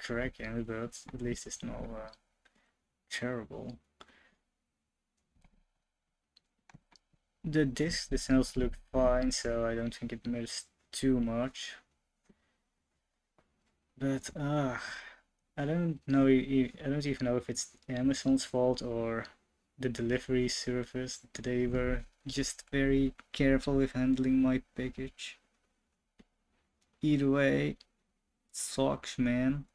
S1: crack in it, but at least it's not terrible. The disc, the cells look fine, so I don't think it matters too much. But I don't know. I don't even know if it's Amazon's fault or the delivery service. They were just very careful with handling my package. Either way, it sucks, man.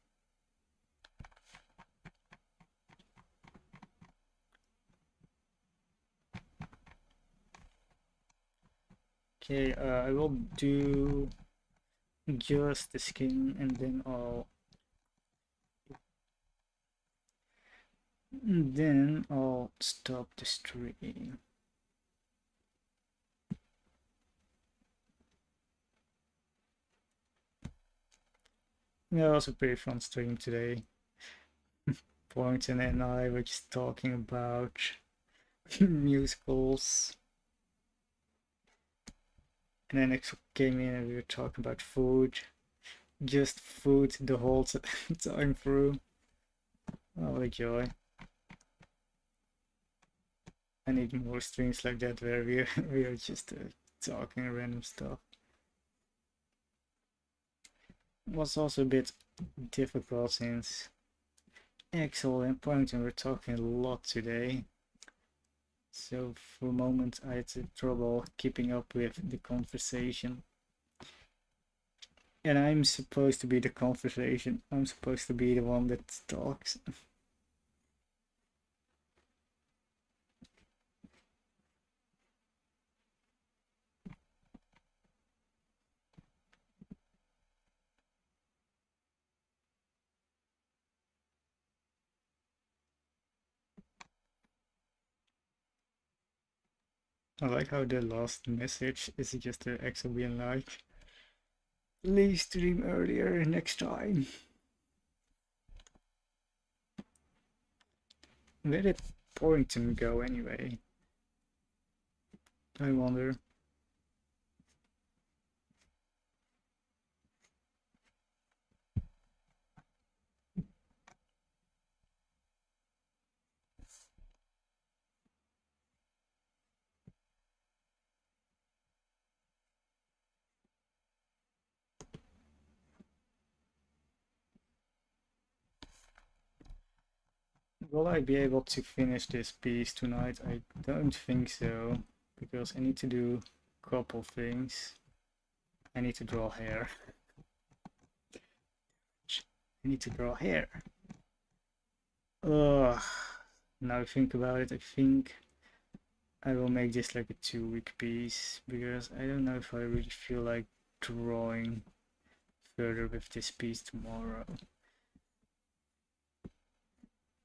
S1: Okay, I will do just the skin and then I'll And then I'll stop the stream. Yeah, it was a pretty fun stream today. Boynton and I were just talking about musicals. And then Exo came in and we were talking about food. Just food the whole time through. Oh, what a joy. I need more streams like that where we are just talking random stuff. It was also a bit difficult since Axel and Poynton were talking a lot today. So for a moment I had trouble keeping up with the conversation. And I'm supposed to be the conversation. I'm supposed to be the one that talks. I like how the last message is just the Axel being like, please stream earlier next time. Where did Poynton go anyway? I wonder. Will I be able to finish this piece tonight? I don't think so, because I need to do a couple things. I need to draw hair. I need to draw hair. Ugh. Now I think about it, I think I will make this like a 2-week piece, because I don't know if I really feel like drawing further with this piece tomorrow.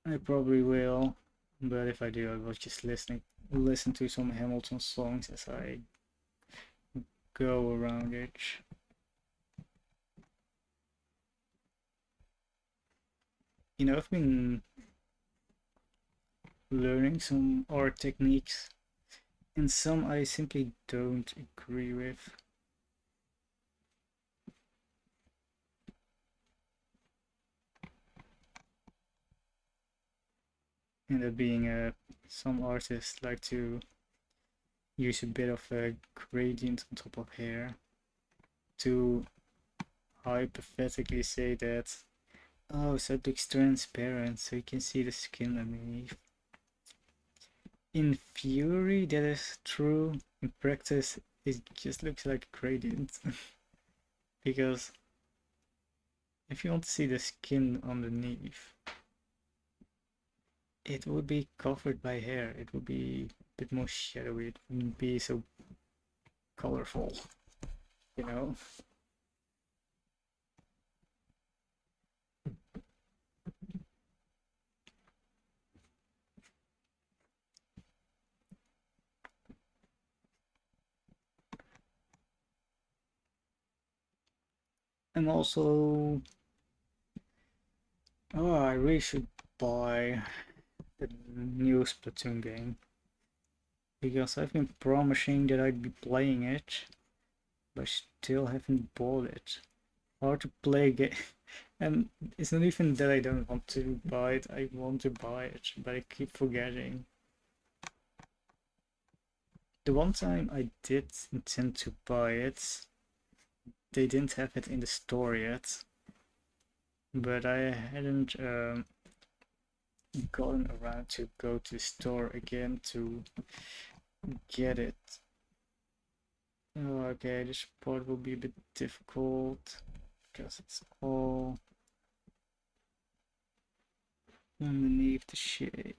S1: I probably will, but if I do, I will just listen to some Hamilton songs as I go around it. You know, I've been learning some art techniques, and some I simply don't agree with. And that being some artists like to use a bit of a gradient on top of hair to hypothetically say that, oh, so it looks transparent so you can see the skin underneath. In theory, that is true. In practice, it just looks like a gradient. Because if you want to see the skin underneath, it would be covered by hair. It would be a bit more shadowy. It wouldn't be so colorful, you know? I'm also... Oh, I really should buy the new Splatoon game. Because I've been promising that I'd be playing it, but still haven't bought it. Hard to play game. And it's not even that I don't want to buy it, I want to buy it, but I keep forgetting. The one time I did intend to buy it, they didn't have it in the store yet, but I hadn't gotten around to go to the store again to get it. Oh, okay, this part will be a bit difficult because it's all underneath the shade.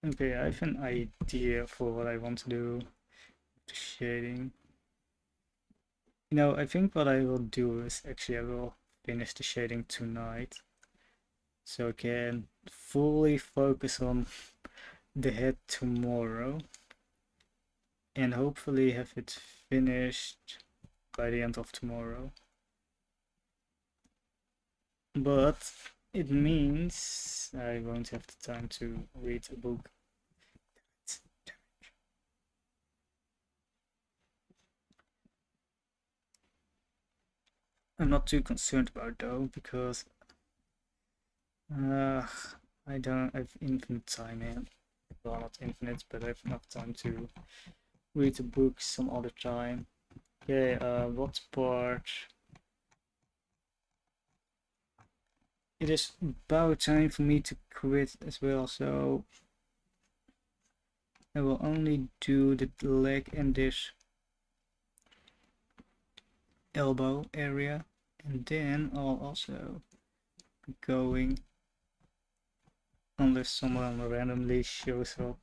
S1: Okay, I have an idea for what I want to do with the shading. I think what I will do is actually I will finish the shading tonight, so I can fully focus on the head tomorrow and hopefully have it finished by the end of tomorrow. But it means I won't have the time to read a book. I'm not too concerned about it though, because I don't have infinite time in. Well, not infinite, but I have enough time to read a book some other time. Okay, what part? It is about time for me to quit as well, so I will only do the leg and this elbow area, and then I'll also be going unless someone randomly shows up,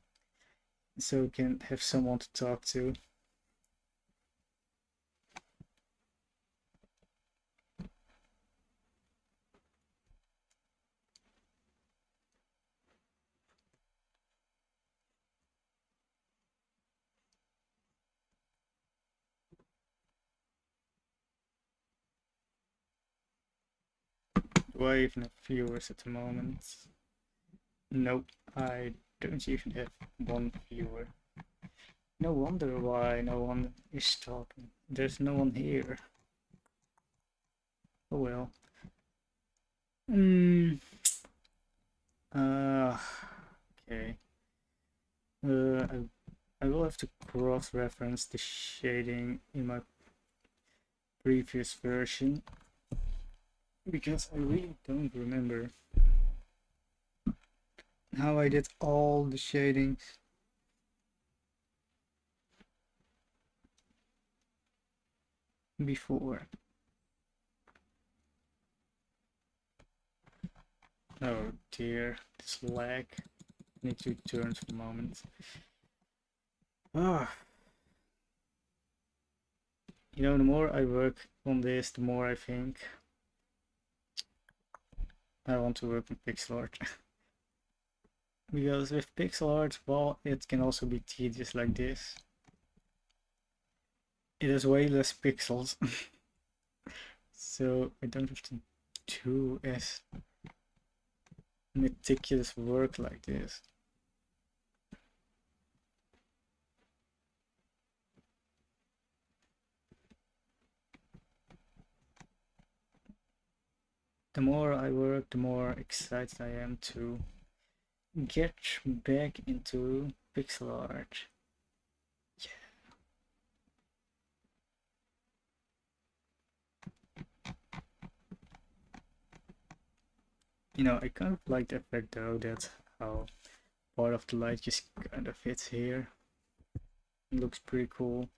S1: so we can have someone to talk to. Do I even have viewers at the moment? Nope, I don't even have one viewer. No wonder why no one is talking. There's no one here. Oh well. Hmm. Okay. I will have to cross-reference the shading in my previous version because I really don't remember how I did all the shadings. Before. Oh dear, this lag. Need to turn for a moment. Ah, the more I work on this, the more I think I want to work on pixel art. Because with pixel art, well, it can also be tedious like this. It has way less pixels. So I don't have to do as meticulous work like this. The more I work, the more excited I am to get back into pixel art. Yeah. I kind of like the effect though, that how part of the light just kind of hits here. It looks pretty cool.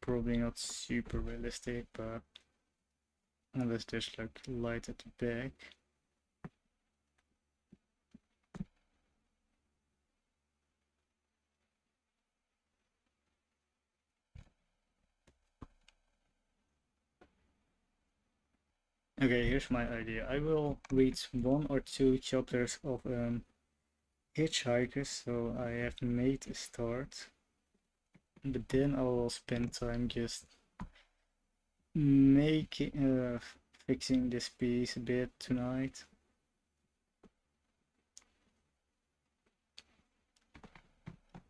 S1: Probably not super realistic, but unless there's like light at the back. Okay, here's my idea. I will read 1 or 2 chapters of Hitchhikers, so I have made a start. But then I will spend time just making, fixing this piece a bit tonight.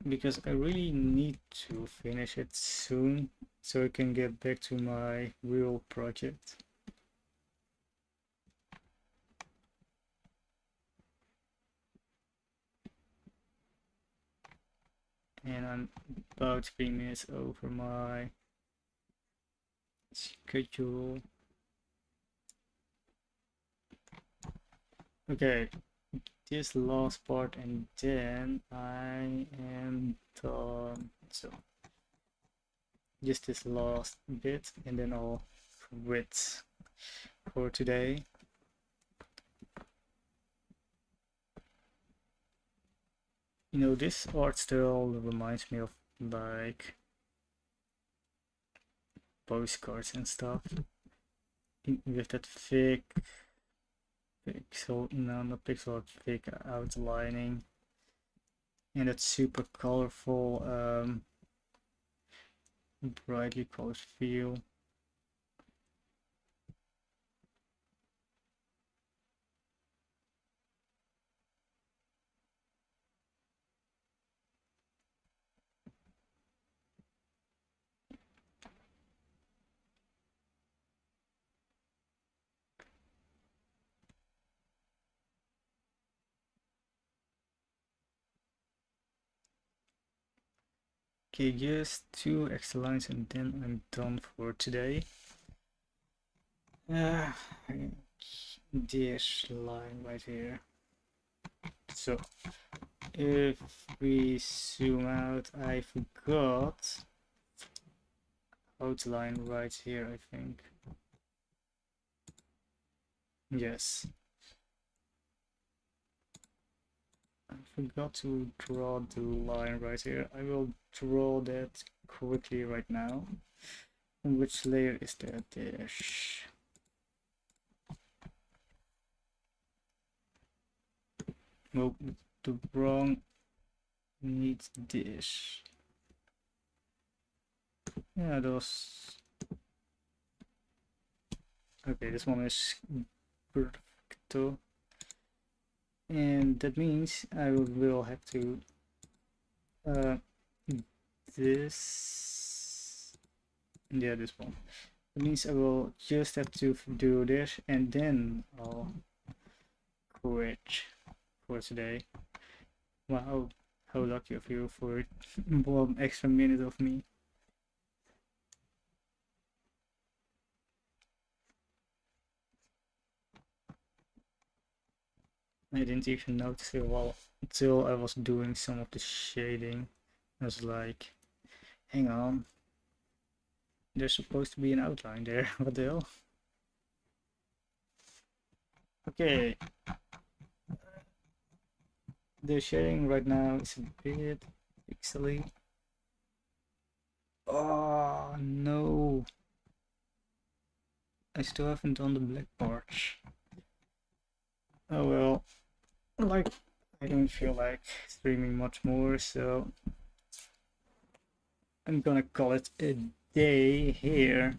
S1: Because I really need to finish it soon, so I can get back to my real project. And I'm about 3 minutes over my schedule. Okay, this last part and then I am done. So just this last bit and then I'll quit for today. You know, this art style reminds me of like postcards and stuff. With that thick pixel, no, not pixel, thick outlining, and that super colorful, brightly colored feel. Okay, just 2 extra lines and then I'm done for today. This line right here. So if we zoom out, I forgot outline right here, I think. Yes. I forgot to draw the line right here. I will draw that quickly right now. Which layer is that? Dash. Well, the wrong needs this. Yeah, those. Okay, this one is perfecto. And that means I will have to this, yeah, this one. That means I will just have to do this and then I'll quit for today. Wow, how lucky of you for 1 extra minute of me. I didn't even notice it until I was doing some of the shading. I was like, hang on, there's supposed to be an outline there. What the hell? Okay. The shading right now is a bit pixely. Oh no. I still haven't done the black parts. Oh well. Like, I don't feel like streaming much more, so I'm gonna call it a day here.